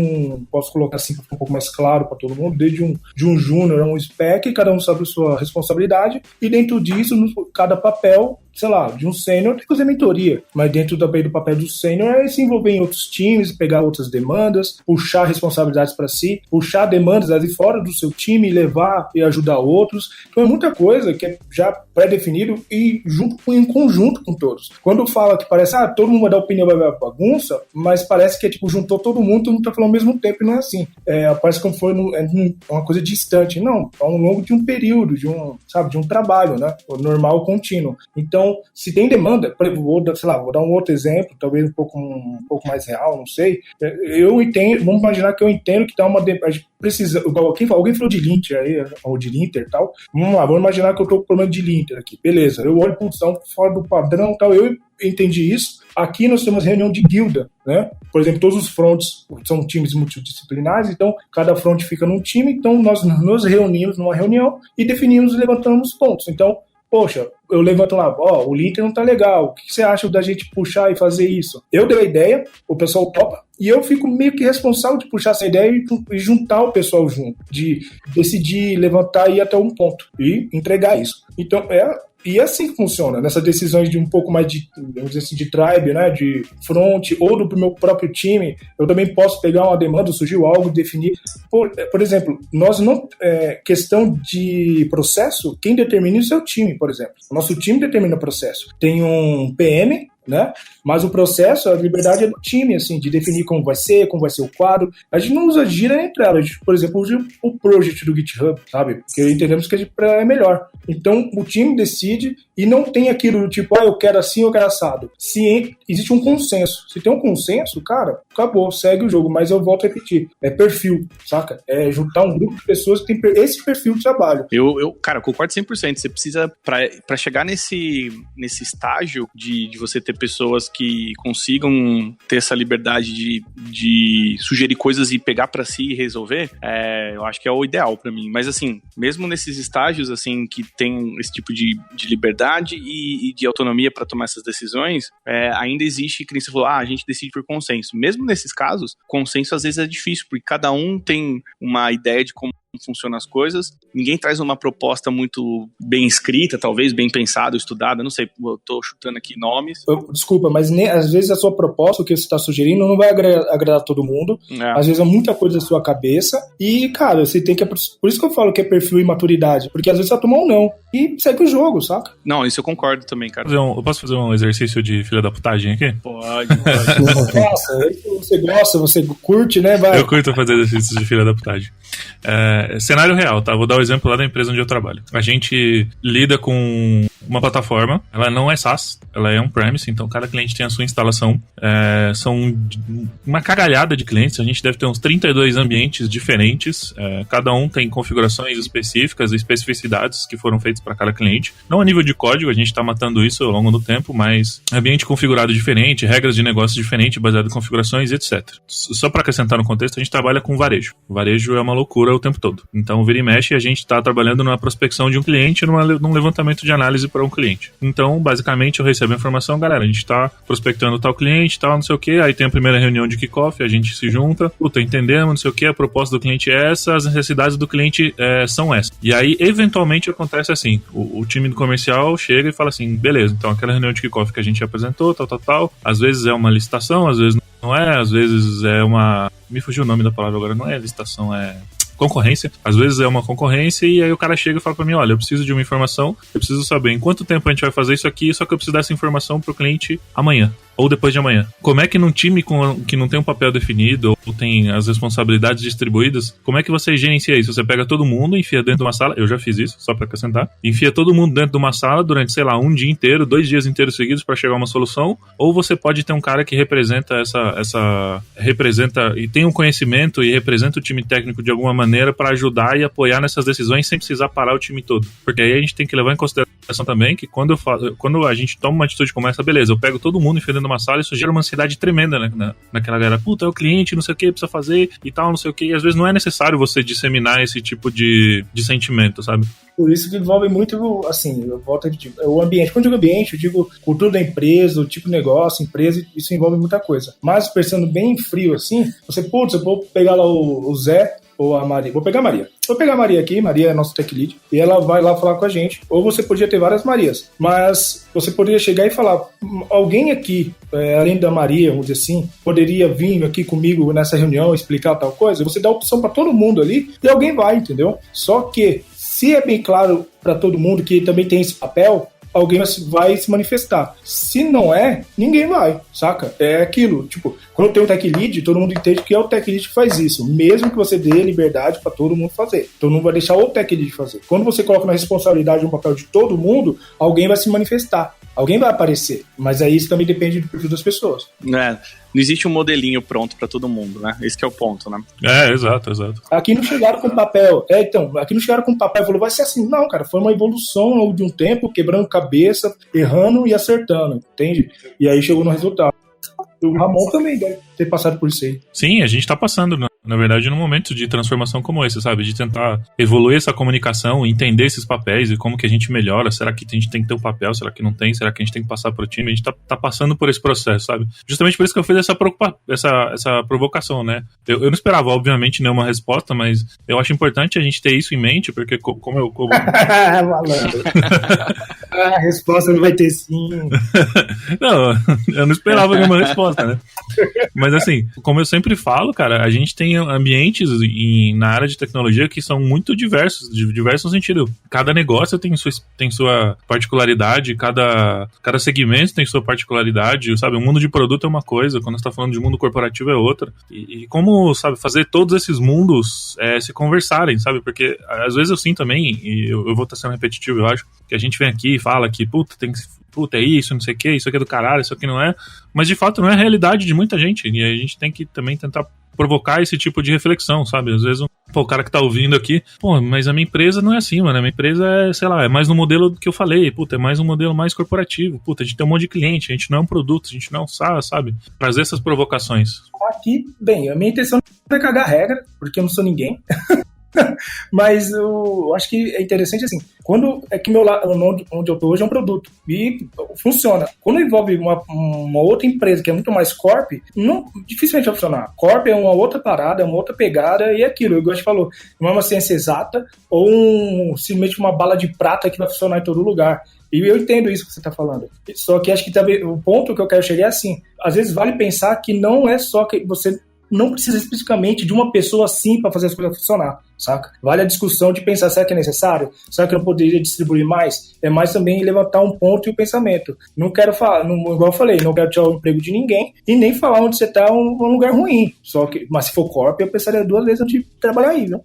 posso colocar assim para ficar um pouco mais claro para todo mundo, desde de um júnior a um spec, cada um sabe a sua responsabilidade, e dentro disso, cada papel, sei lá, de um sênior tem que fazer mentoria, mas dentro também do papel do sênior é se envolver em outros times, pegar outras demandas, puxar responsabilidades para si, puxar demandas ali fora do seu time e levar e ajudar outros. Então é muita coisa que é já pré-definido e em conjunto com todos. Quando fala que parece, todo mundo vai dar opinião, vai bagunça, mas parece que é tipo, juntou todo mundo tá falando ao mesmo tempo, e não é assim. Parece que foi uma coisa distante. Não, ao longo de um período, de um trabalho, né? O normal, contínuo. Então, se tem demanda, vou dar um outro exemplo, talvez um pouco mais real, não sei. Eu entendo, vamos imaginar que eu entendo que tá uma demanda, precisa, alguém falou de linter aí, ou de linter e tal. Vamos imaginar que eu tô com problema de linter aqui. Beleza, eu olho função fora do padrão e tal, eu entendi isso. Aqui nós temos reunião de guilda, né? Por exemplo, todos os fronts são times multidisciplinares, então cada front fica num time, então nós nos reunimos numa reunião e definimos e levantamos pontos. Então, poxa, eu levanto lá, o linter não tá legal, o que você acha da gente puxar e fazer isso? Eu dei a ideia, o pessoal topa, e eu fico meio que responsável de puxar essa ideia e juntar o pessoal junto, de decidir, levantar e ir até um ponto, e entregar isso. Então, e é assim que funciona, nessas decisões de um pouco mais de, vamos dizer assim, de tribe, né, de front, ou do meu próprio time, eu também posso pegar uma demanda, surgiu algo, definir. Por exemplo, nós não, questão de processo, quem determina isso é o time, por exemplo. O nosso time determina o processo. Tem um PM, né? Mas o processo, a liberdade é do time, assim, de definir como vai ser o quadro. A gente não usa gira entre elas. A gente, por exemplo, usa o project do GitHub, sabe? Porque entendemos que é melhor. Então, o time decide e não tem aquilo do tipo, eu quero assim, eu quero assado. Se existe um consenso. Se tem um consenso, cara, acabou, segue o jogo. Mas eu volto a repetir, é perfil, saca? É juntar um grupo de pessoas que tem esse perfil de trabalho. Cara, concordo 100%. Você precisa, pra chegar nesse estágio de você ter pessoas que consigam ter essa liberdade de sugerir coisas e pegar pra si e resolver, eu acho que é o ideal pra mim. Mas assim, mesmo nesses estágios assim que tem esse tipo de liberdade e de autonomia pra tomar essas decisões, ainda existe, que nem você falou, a gente decide por consenso. Mesmo nesses casos, consenso às vezes é difícil, porque cada um tem uma ideia de como funcionam as coisas, ninguém traz uma proposta muito bem escrita, talvez bem pensada, estudada, não sei, eu tô chutando aqui nomes. Desculpa, mas às vezes a sua proposta, o que você está sugerindo, não vai agradar todo mundo, às vezes é muita coisa da sua cabeça, e cara, você tem que, por isso que eu falo que é perfil e maturidade, porque às vezes você vai tomar um não, e segue o jogo, saca? Não, isso eu concordo também, cara. Eu posso fazer um exercício de filha da putagem aqui? Pode. Nossa, você gosta, você curte, né? Vai. Eu curto fazer exercícios de filha da putagem. Cenário real, tá? Vou dar o exemplo lá da empresa onde eu trabalho. A gente lida com uma plataforma, ela não é SaaS, ela é on-premise, então cada cliente tem a sua instalação. São uma cagalhada de clientes, a gente deve ter uns 32 ambientes diferentes, cada um tem configurações específicas e especificidades que foram feitas para cada cliente. Não a nível de código, a gente está matando isso ao longo do tempo, mas ambiente configurado diferente, regras de negócio diferentes, baseado em configurações, etc. Só para acrescentar no contexto, a gente trabalha com varejo. O varejo é uma loucura o tempo todo. todo. Então, vira e mexe, a gente está trabalhando numa prospecção de um cliente, num levantamento de análise para um cliente. Então, basicamente, eu recebo a informação, galera, a gente está prospectando tal cliente, tal, não sei o que, aí tem a primeira reunião de kickoff, a gente se junta, entendemos, não sei o que, a proposta do cliente é essa, as necessidades do cliente são essas. E aí, eventualmente, acontece assim, o time do comercial chega e fala assim, beleza, então aquela reunião de kickoff que a gente apresentou, tal, às vezes é uma licitação, às vezes não é, às vezes é uma... Me fugiu o nome da palavra agora, não é licitação, é... concorrência, às vezes é uma concorrência e aí o cara chega e fala pra mim, olha, eu preciso de uma informação, eu preciso saber em quanto tempo a gente vai fazer isso aqui, só que eu preciso dessa informação pro cliente amanhã, ou depois de amanhã. Como é que num time que não tem um papel definido, ou tem as responsabilidades distribuídas, como é que você gerencia isso? Você pega todo mundo, enfia dentro de uma sala, eu já fiz isso, só pra acrescentar, enfia todo mundo dentro de uma sala durante, sei lá, um dia inteiro, 2 dias inteiros seguidos pra chegar a uma solução, ou você pode ter um cara que representa representa e tem um conhecimento e representa o time técnico de alguma maneira para ajudar e apoiar nessas decisões sem precisar parar o time todo. Porque aí a gente tem que levar em consideração também que quando a gente toma uma atitude como essa, beleza, eu pego todo mundo enfrentando uma sala, isso gera uma ansiedade tremenda, né? Naquela galera, puta, é o cliente, não sei o que, precisa fazer e tal, não sei o que, e às vezes não é necessário você disseminar esse tipo de sentimento, sabe? Por isso que envolve muito, assim, eu volto a dizer, o ambiente. Quando eu digo ambiente, eu digo cultura da empresa, o tipo de negócio, empresa, isso envolve muita coisa. Mas, pensando bem frio assim, eu vou pegar lá o Zé ou a Maria. Vou pegar a Maria. Vou pegar a Maria aqui, Maria é nosso tech lead, e ela vai lá falar com a gente. Ou você podia ter várias Marias, mas você poderia chegar e falar, alguém aqui, além da Maria, vamos dizer assim, poderia vir aqui comigo nessa reunião explicar tal coisa? Você dá opção para todo mundo ali e alguém vai, entendeu? Só que se é bem claro para todo mundo que também tem esse papel, alguém vai se manifestar. Se não é, ninguém vai, saca? É aquilo, tipo, quando tem um tech lead, todo mundo entende que é o tech lead que faz isso, mesmo que você dê liberdade para todo mundo fazer. Então não vai deixar o tech lead fazer. Quando você coloca na responsabilidade um papel de todo mundo, alguém vai se manifestar, alguém vai aparecer, mas aí isso também depende do perfil das pessoas. Não existe um modelinho pronto pra todo mundo, né? Esse que é o ponto, né? Exato. Aqui não chegaram com papel. Aqui não chegaram com papel e falou, vai ser assim. Não, cara, foi uma evolução de um tempo, quebrando cabeça, errando e acertando, entende? E aí chegou no resultado. O Ramon também deve ter passado por isso aí. Sim, a gente tá passando, na verdade, num momento de transformação como esse, sabe? De tentar evoluir essa comunicação, entender esses papéis e como que a gente melhora. Será que a gente tem que ter um papel? Será que não tem? Será que a gente tem que passar pro time? A gente tá passando por esse processo, sabe? Justamente por isso que eu fiz essa provocação, né? Eu não esperava, obviamente, nenhuma resposta, mas eu acho importante a gente ter isso em mente, porque como eu... Malandro. A resposta não vai ter sim. Não, eu não esperava nenhuma resposta, né? Mas assim, como eu sempre falo, cara, a gente tem ambientes na área de tecnologia que são muito diversos, de diversos sentidos. Cada negócio tem sua particularidade, cada segmento tem sua particularidade, sabe? O mundo de produto é uma coisa, quando você tá falando de mundo corporativo é outra. E como, sabe, fazer todos esses mundos se conversarem, sabe? Porque às vezes eu sinto também, e eu vou estar sendo repetitivo, eu acho, que a gente vem aqui e fala que, puta, é isso, não sei o que, isso aqui é do caralho, isso aqui não é. Mas de fato não é a realidade de muita gente. E a gente tem que também tentar provocar esse tipo de reflexão, sabe? Às vezes o cara que tá ouvindo aqui, mas a minha empresa não é assim, mano. A minha empresa é, sei lá, é mais no modelo que eu falei, é mais um modelo mais corporativo. A gente tem um monte de cliente, a gente não é um produto, a gente não sabe? Trazer essas provocações. Aqui, bem, a minha intenção não é cagar regra, porque eu não sou ninguém. Mas eu acho que é interessante assim, quando é que onde eu tô hoje é um produto e funciona. Quando envolve uma outra empresa que é muito mais corp, dificilmente vai funcionar. Corp é uma outra parada, é uma outra pegada e é aquilo, eu gosto de falar, não é uma ciência exata ou simplesmente uma bala de prata que vai funcionar em todo lugar. E eu entendo isso que você está falando. Só que acho que também o ponto que eu quero chegar é assim, às vezes vale pensar que não é só que você não precisa especificamente de uma pessoa assim para fazer as coisas funcionar, saca? Vale a discussão de pensar, será que é necessário? Será que eu não poderia distribuir mais? É mais também levantar um ponto e o pensamento. Não quero falar, igual eu falei, não quero tirar o emprego de ninguém e nem falar onde você tá é um lugar ruim. Mas se for corp, eu pensaria 2 vezes antes de trabalhar aí, viu?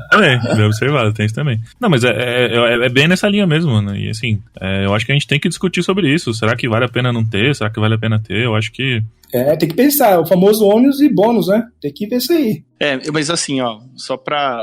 Também, bem observado, tem isso também. Não, mas é bem nessa linha mesmo, mano. E assim, eu acho que a gente tem que discutir sobre isso. Será que vale a pena não ter? Será que vale a pena ter? Eu acho que... tem que pensar, o famoso ônus e bônus, né? Tem que ver isso aí. Mas assim, ó,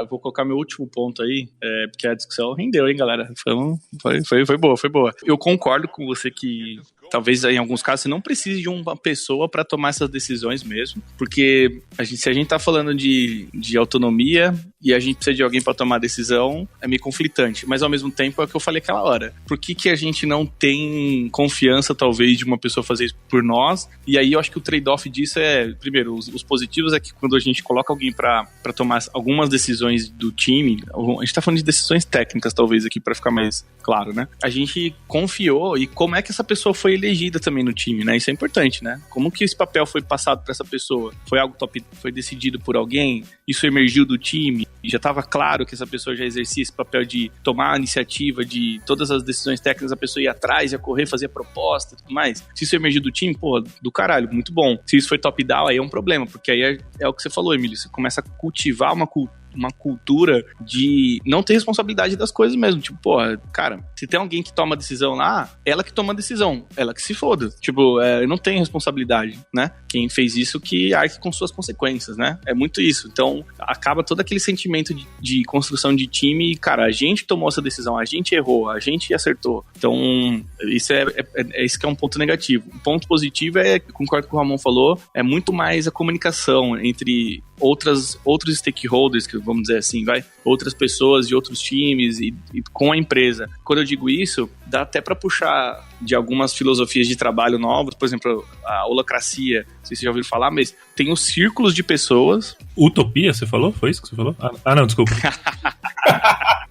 vou colocar meu último ponto aí, porque a discussão rendeu, hein, galera? Foi boa. Eu concordo com você que talvez em alguns casos você não precise de uma pessoa para tomar essas decisões mesmo, porque se a gente tá falando de autonomia e a gente precisa de alguém para tomar decisão, é meio conflitante, mas ao mesmo tempo é o que eu falei aquela hora. Por que a gente não tem confiança, talvez, de uma pessoa fazer isso por nós? E aí eu acho que o trade-off disso é, primeiro, os positivos é que quando a gente coloca alguém para tomar algumas decisões do time, a gente tá falando de decisões técnicas, talvez, aqui para ficar mais claro, né? A gente confiou, e como é que essa pessoa foi elegida também no time, né? Isso é importante, né? Como que esse papel foi passado para essa pessoa? Foi algo foi decidido por alguém? Isso emergiu do time? Já estava claro que essa pessoa já exercia esse papel de tomar a iniciativa, de todas as decisões técnicas, a pessoa ia atrás, ia correr, fazer proposta e tudo mais. Se isso emergiu do time, pô, do caralho, muito bom. Se isso foi top-down, aí é um problema, porque aí é o que você falou, Emílio, você começa a cultivar uma cultura de não ter responsabilidade das coisas mesmo. Tipo, porra, cara, se tem alguém que toma a decisão lá, ela que toma a decisão, ela que se foda. Tipo, não tem responsabilidade, né? Quem fez isso que arque com suas consequências, né? É muito isso. Então, acaba todo aquele sentimento de construção de time, cara, a gente tomou essa decisão, a gente errou, a gente acertou. Então, isso isso que é um ponto negativo. O ponto positivo concordo com o Ramon falou, é muito mais a comunicação entre outros stakeholders, que vamos dizer assim, outras pessoas de outros times e com a empresa. Quando eu digo isso, dá até para puxar de algumas filosofias de trabalho novas, por exemplo, a holacracia, não sei se vocês já ouviram falar, mas tem os círculos de pessoas. Utopia, você falou? Foi isso que você falou? Não, desculpa.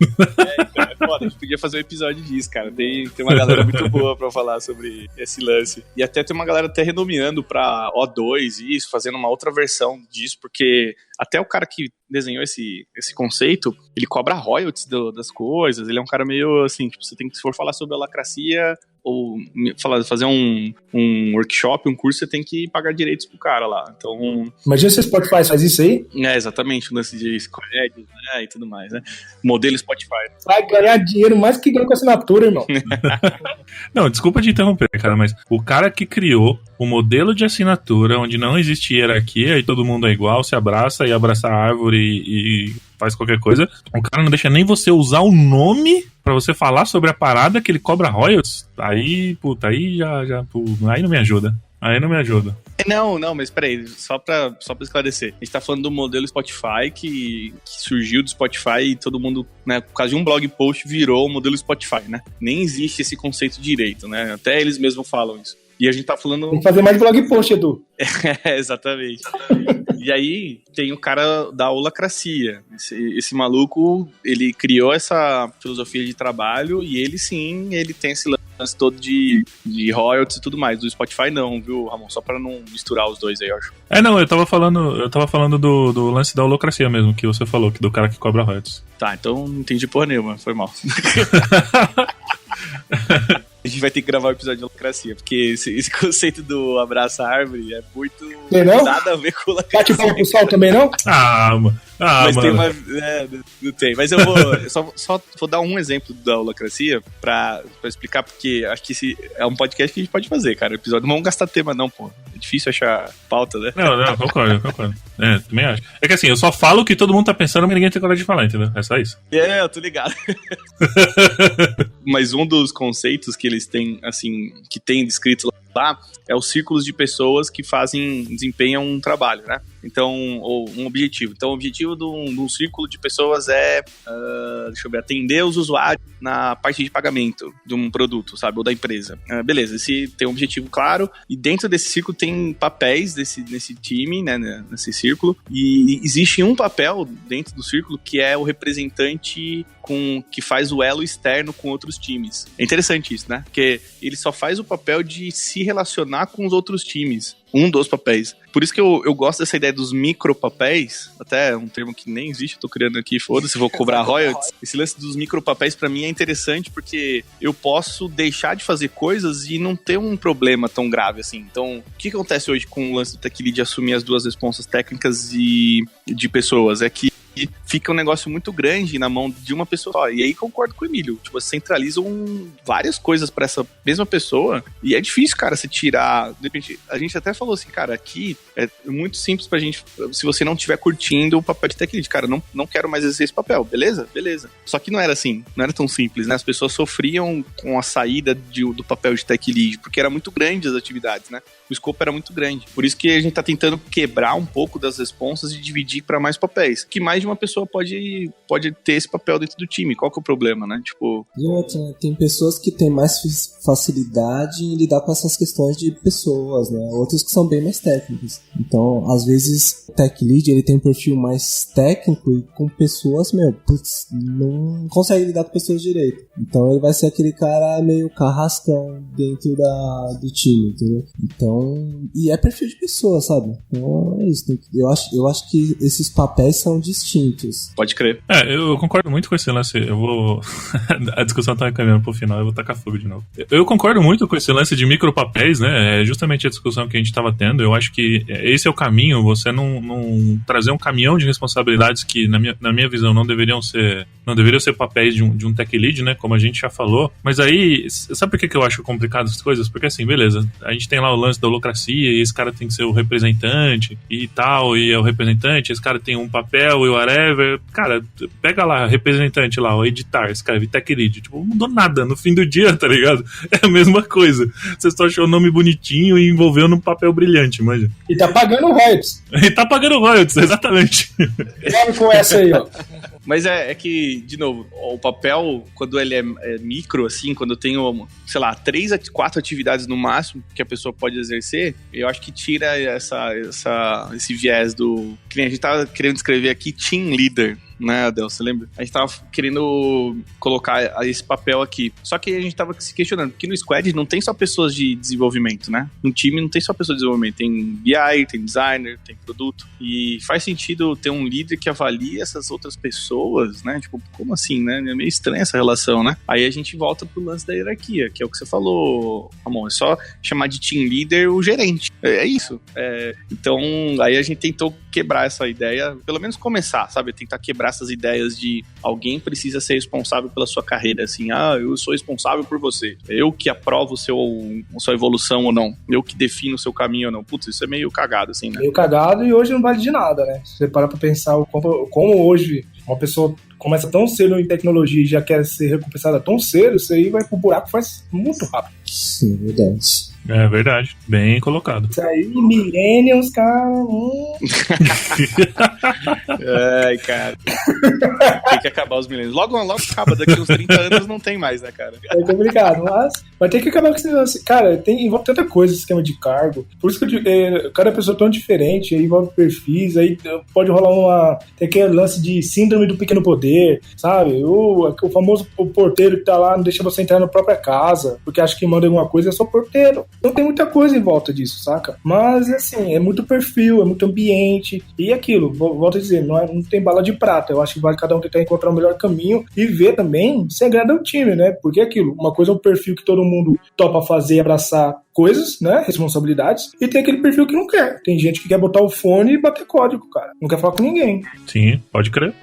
Então, é foda, a gente podia fazer um episódio disso, cara. Tem uma galera muito boa pra falar sobre esse lance. E até tem uma galera até renomeando pra O2 e isso, fazendo uma outra versão disso, porque até o cara que desenhou esse conceito, ele cobra royalties das coisas, ele é um cara meio assim, tipo, se for falar sobre a lacracia ou fazer um workshop, um curso, você tem que pagar direitos pro cara lá. Então... Imagina se o Spotify faz isso aí. Exatamente, o lance de squads, né, e tudo mais, né? Modelo Spotify. Vai ganhar dinheiro mais que ganha com assinatura, irmão. Não, desculpa te interromper, cara, mas o cara que criou o modelo de assinatura, onde não existe hierarquia e todo mundo é igual, se abraça e abraça a árvore e faz qualquer coisa, o cara não deixa nem você usar o nome pra você falar sobre a parada que ele cobra royalties. Aí, puta, aí aí não me ajuda. Aí não me ajuda. Não, mas peraí, só pra esclarecer. A gente tá falando do modelo Spotify que surgiu do Spotify e todo mundo, né, por causa de um blog post virou o modelo Spotify, né? Nem existe esse conceito direito, né? Até eles mesmos falam isso. E a gente tá falando... Tem que fazer mais blog post, Edu. Exatamente. E aí tem o cara da holacracia. Esse maluco, ele criou essa filosofia de trabalho e ele tem esse lance todo de royalties e tudo mais. Do Spotify não, viu, Ramon? Só pra não misturar os dois aí, eu acho. Não, eu tava falando do lance da holacracia mesmo, que você falou, do cara que cobra royalties. Tá, então não entendi porra nenhuma, foi mal. A gente vai ter que gravar o episódio de holacracia, porque esse conceito do abraça árvore é muito... nada a ver com holacracia. Bate palma pro sol também, não? Mas mano. tem uma... não tem. Mas eu vou... só vou dar um exemplo da holacracia pra explicar, porque acho que esse é um podcast que a gente pode fazer, cara. Episódio. Não vamos gastar tema, não, pô. É difícil achar pauta, né? Não, concordo. Também acho. É que assim, eu só falo o que todo mundo tá pensando, mas ninguém tem coragem de falar, entendeu? É só isso. Eu tô ligado. Mas um dos conceitos que eles têm, assim, que tem descrito lá, é os círculos de pessoas que desempenham um trabalho, né? Então, ou um objetivo. Então, o objetivo de um círculo de pessoas é, atender os usuários na parte de pagamento de um produto, sabe? Ou da empresa. Beleza, esse tem um objetivo claro, e dentro desse círculo tem papéis nesse time, né? Nesse círculo, e existe um papel dentro do círculo que é o representante que faz o elo externo com outros times. É interessante isso, né? Porque ele só faz o papel de se relacionar com os outros times. Um dos papéis. Por isso que eu gosto dessa ideia dos micropapéis, até um termo que nem existe, eu tô criando aqui, foda-se, vou cobrar royalties. Esse lance dos micropapéis pra mim é interessante porque eu posso deixar de fazer coisas e não ter um problema tão grave assim. Então, o que acontece hoje com o lance do Tech Lead de assumir as duas responsas técnicas e de pessoas? É que E fica um negócio muito grande na mão de uma pessoa só. E aí concordo com o Emílio. Tipo, você centraliza várias coisas pra essa mesma pessoa e é difícil, cara, você tirar... De repente, a gente até falou assim, cara, aqui é muito simples pra gente, se você não estiver curtindo o papel de tech lead, cara, não quero mais exercer esse papel, beleza? Beleza. Só que não era assim, não era tão simples, né? As pessoas sofriam com a saída do papel de tech lead, porque era muito grande as atividades, né? O escopo era muito grande. Por isso que a gente tá tentando quebrar um pouco das responsas e dividir para mais papéis. Que mais de uma pessoa pode ter esse papel dentro do time. Qual que é o problema, né? Tipo... E outra, tem pessoas que têm mais facilidade em lidar com essas questões de pessoas, né? Outros que são bem mais técnicos. Então, às vezes, o tech lead, ele tem um perfil mais técnico e com pessoas, não consegue lidar com pessoas direito. Então, ele vai ser aquele cara meio carrascão dentro do time, entendeu? Então, e é perfil de pessoa, sabe? Então, é isso. Eu acho que esses papéis são distintos. Pode crer. Eu concordo muito com esse lance. Eu vou... A discussão tá caminhando pro final, eu vou tacar fogo de novo. Eu concordo muito com esse lance de micropapéis, né? É justamente a discussão que a gente tava tendo. Eu acho que esse é o caminho, você não trazer um caminhão de responsabilidades que, na minha visão, não deveriam ser papéis de um tech lead, né? Como a gente já falou. Mas aí, sabe por que eu acho complicado essas coisas? Porque assim, beleza, a gente tem lá o lance da holacracia e esse cara tem que ser o representante e tal, e é o representante, esse cara tem um papel e whatever. Cara, pega lá, representante lá, o editar, escreve tech lead. Tipo, não mudou nada no fim do dia, tá ligado? É a mesma coisa. Você só achou o nome bonitinho e envolveu num papel brilhante, manja. E tá pagando royalties. E tá pagando royalties, exatamente. Vamos com essa aí, ó. Mas é que, de novo, o papel, quando ele é micro, assim, quando eu tenho, sei lá, 3 a 4 atividades no máximo que a pessoa pode exercer, eu acho que tira esse viés do... Que a gente tava querendo escrever aqui, team leader, né, Adel? Você lembra? A gente tava querendo colocar esse papel aqui. Só que a gente tava se questionando, porque no Squad não tem só pessoas de desenvolvimento, né? No time não tem só pessoas de desenvolvimento. Tem BI, tem designer, tem produto. E faz sentido ter um líder que avalie essas outras pessoas, né? Tipo, como assim, né? É meio estranha essa relação, né? Aí a gente volta pro lance da hierarquia, que é o que você falou, Ramon. É só chamar de team leader o gerente. É isso. Então, aí a gente tentou quebrar essa ideia, pelo menos começar, sabe? Tentar quebrar essas ideias de alguém precisa ser responsável pela sua carreira, assim, eu sou responsável por você, eu que aprovo a sua evolução ou não, eu que defino o seu caminho ou não. Putz, isso é meio cagado, assim, né? Meio cagado e hoje não vale de nada, né? Se você parar pra pensar como hoje uma pessoa começa tão cedo em tecnologia e já quer ser recompensada tão cedo, isso aí vai pro buraco faz muito rápido. Sim, verdade. É verdade, bem colocado. Isso aí, millennials, cara. Ai, cara. Tem que acabar os millennials. Logo acaba, daqui uns 30 anos não tem mais, né, cara? É complicado, mas vai ter que acabar com esse negócio. Cara, envolve tanta coisa, esquema de cargo. Por isso que cada pessoa é tão diferente, aí envolve perfis, aí pode rolar tem aquele lance de síndrome do pequeno poder, sabe? O famoso porteiro que tá lá, não deixa você entrar na própria casa, porque acha que manda alguma coisa, é só porteiro. Então tem muita coisa em volta disso, saca? Mas, assim, é muito perfil, é muito ambiente. E aquilo, volto a dizer, não tem bala de prata. Eu acho que vale cada um tentar encontrar o melhor caminho e ver também se agrada o time, né? Porque aquilo, uma coisa é um perfil que todo mundo topa fazer e abraçar coisas, né? Responsabilidades. E tem aquele perfil que não quer. Tem gente que quer botar o fone e bater código, cara. Não quer falar com ninguém. Sim, pode crer.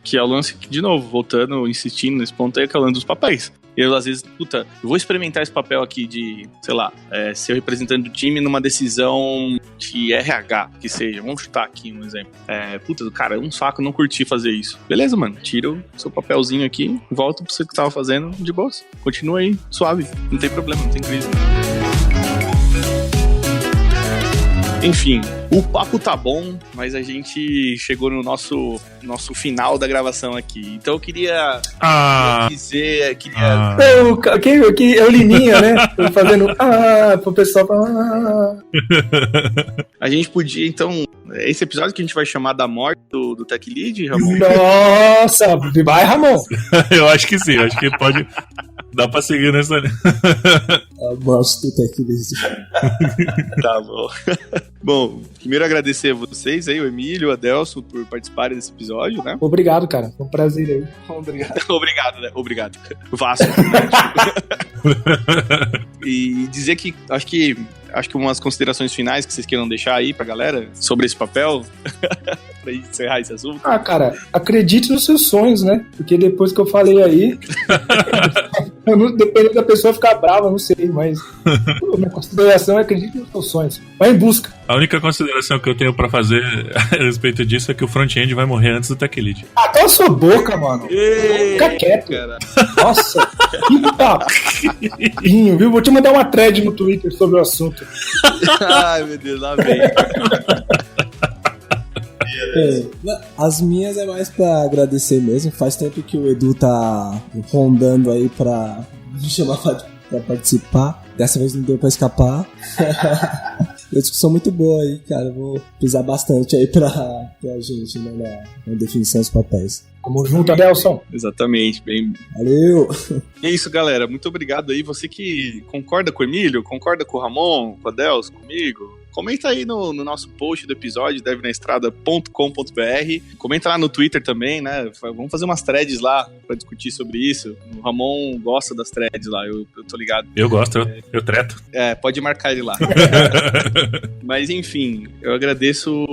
Que é o lance que, de novo, voltando, insistindo nesse ponto aí, que é o lance dos papéis. Eu, às vezes, eu vou experimentar esse papel aqui de, sei lá, ser o representante do time numa decisão de RH, que seja. Vamos chutar aqui um exemplo. Cara, é um saco, não curti fazer isso. Beleza, mano, tira o seu papelzinho aqui, volta pro que você tava fazendo de boa. Continua aí, suave. Não tem problema, não tem crise. Enfim, o papo tá bom, mas a gente chegou no nosso final da gravação aqui. Então eu queria dizer... Quem é o Lininha, né? Fazendo pro pessoal... A gente podia, então... Esse episódio que a gente vai chamar da morte do Tech Lead, Ramon? Nossa, vai, Ramon! Eu acho que sim, acho que pode... Dá pra seguir nessa linha. A morte do Tech Lead. Tá bom. Bom, primeiro agradecer a vocês aí, o Emílio, o Adelson, por participarem desse episódio, né? Obrigado, cara. Foi um prazer aí. Obrigado. Obrigado, né? Obrigado. Vasco. E dizer que acho que umas considerações finais que vocês queiram deixar aí pra galera sobre esse papel, pra encerrar esse assunto. Ah, cara, acredite nos seus sonhos, né? Porque depois que eu falei aí, dependendo da pessoa ficar brava, não sei, mas minha consideração é acredite nos seus sonhos. Vai em busca. A única consideração que eu tenho pra fazer a respeito disso é que o front-end vai morrer antes do tech lead. Ah, cala sua boca, mano. Fica quieto. Cara. Nossa, que papinho, viu? Vou te mandar uma thread no Twitter sobre o assunto. Ai, meu Deus, lá vem. As minhas é mais pra agradecer mesmo. Faz tempo que o Edu tá rondando aí pra me chamar pra participar. Dessa vez não deu pra escapar. A discussão muito boa aí, cara. Vou pisar bastante aí pra gente, né, na definição dos papéis. Tamo junto, Adelson. Exatamente, bem. Valeu! E é isso, galera. Muito obrigado aí. Você que concorda com o Emílio, concorda com o Ramon, com o Adelson, comigo, comenta aí no nosso post do episódio, devenaestrada.com.br. Comenta lá no Twitter também, né? Vamos fazer umas threads lá pra discutir sobre isso. O Ramon gosta das threads lá, eu tô ligado. Eu gosto, eu treto. Pode marcar ele lá. Mas enfim, eu agradeço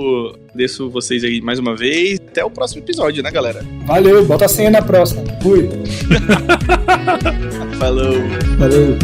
vocês aí mais uma vez. Até o próximo episódio, né, galera? Valeu, bota a senha na próxima. Fui. Falou. Valeu!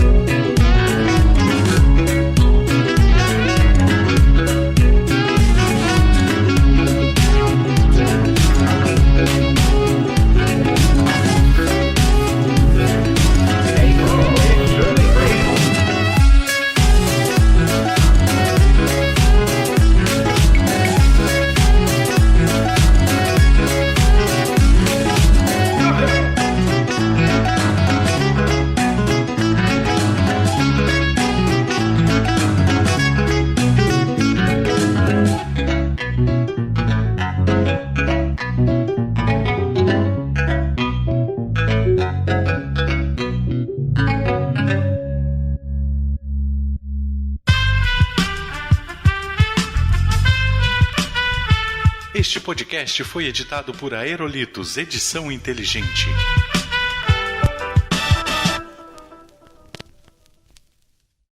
Este podcast foi editado por Aerolitos Edição Inteligente.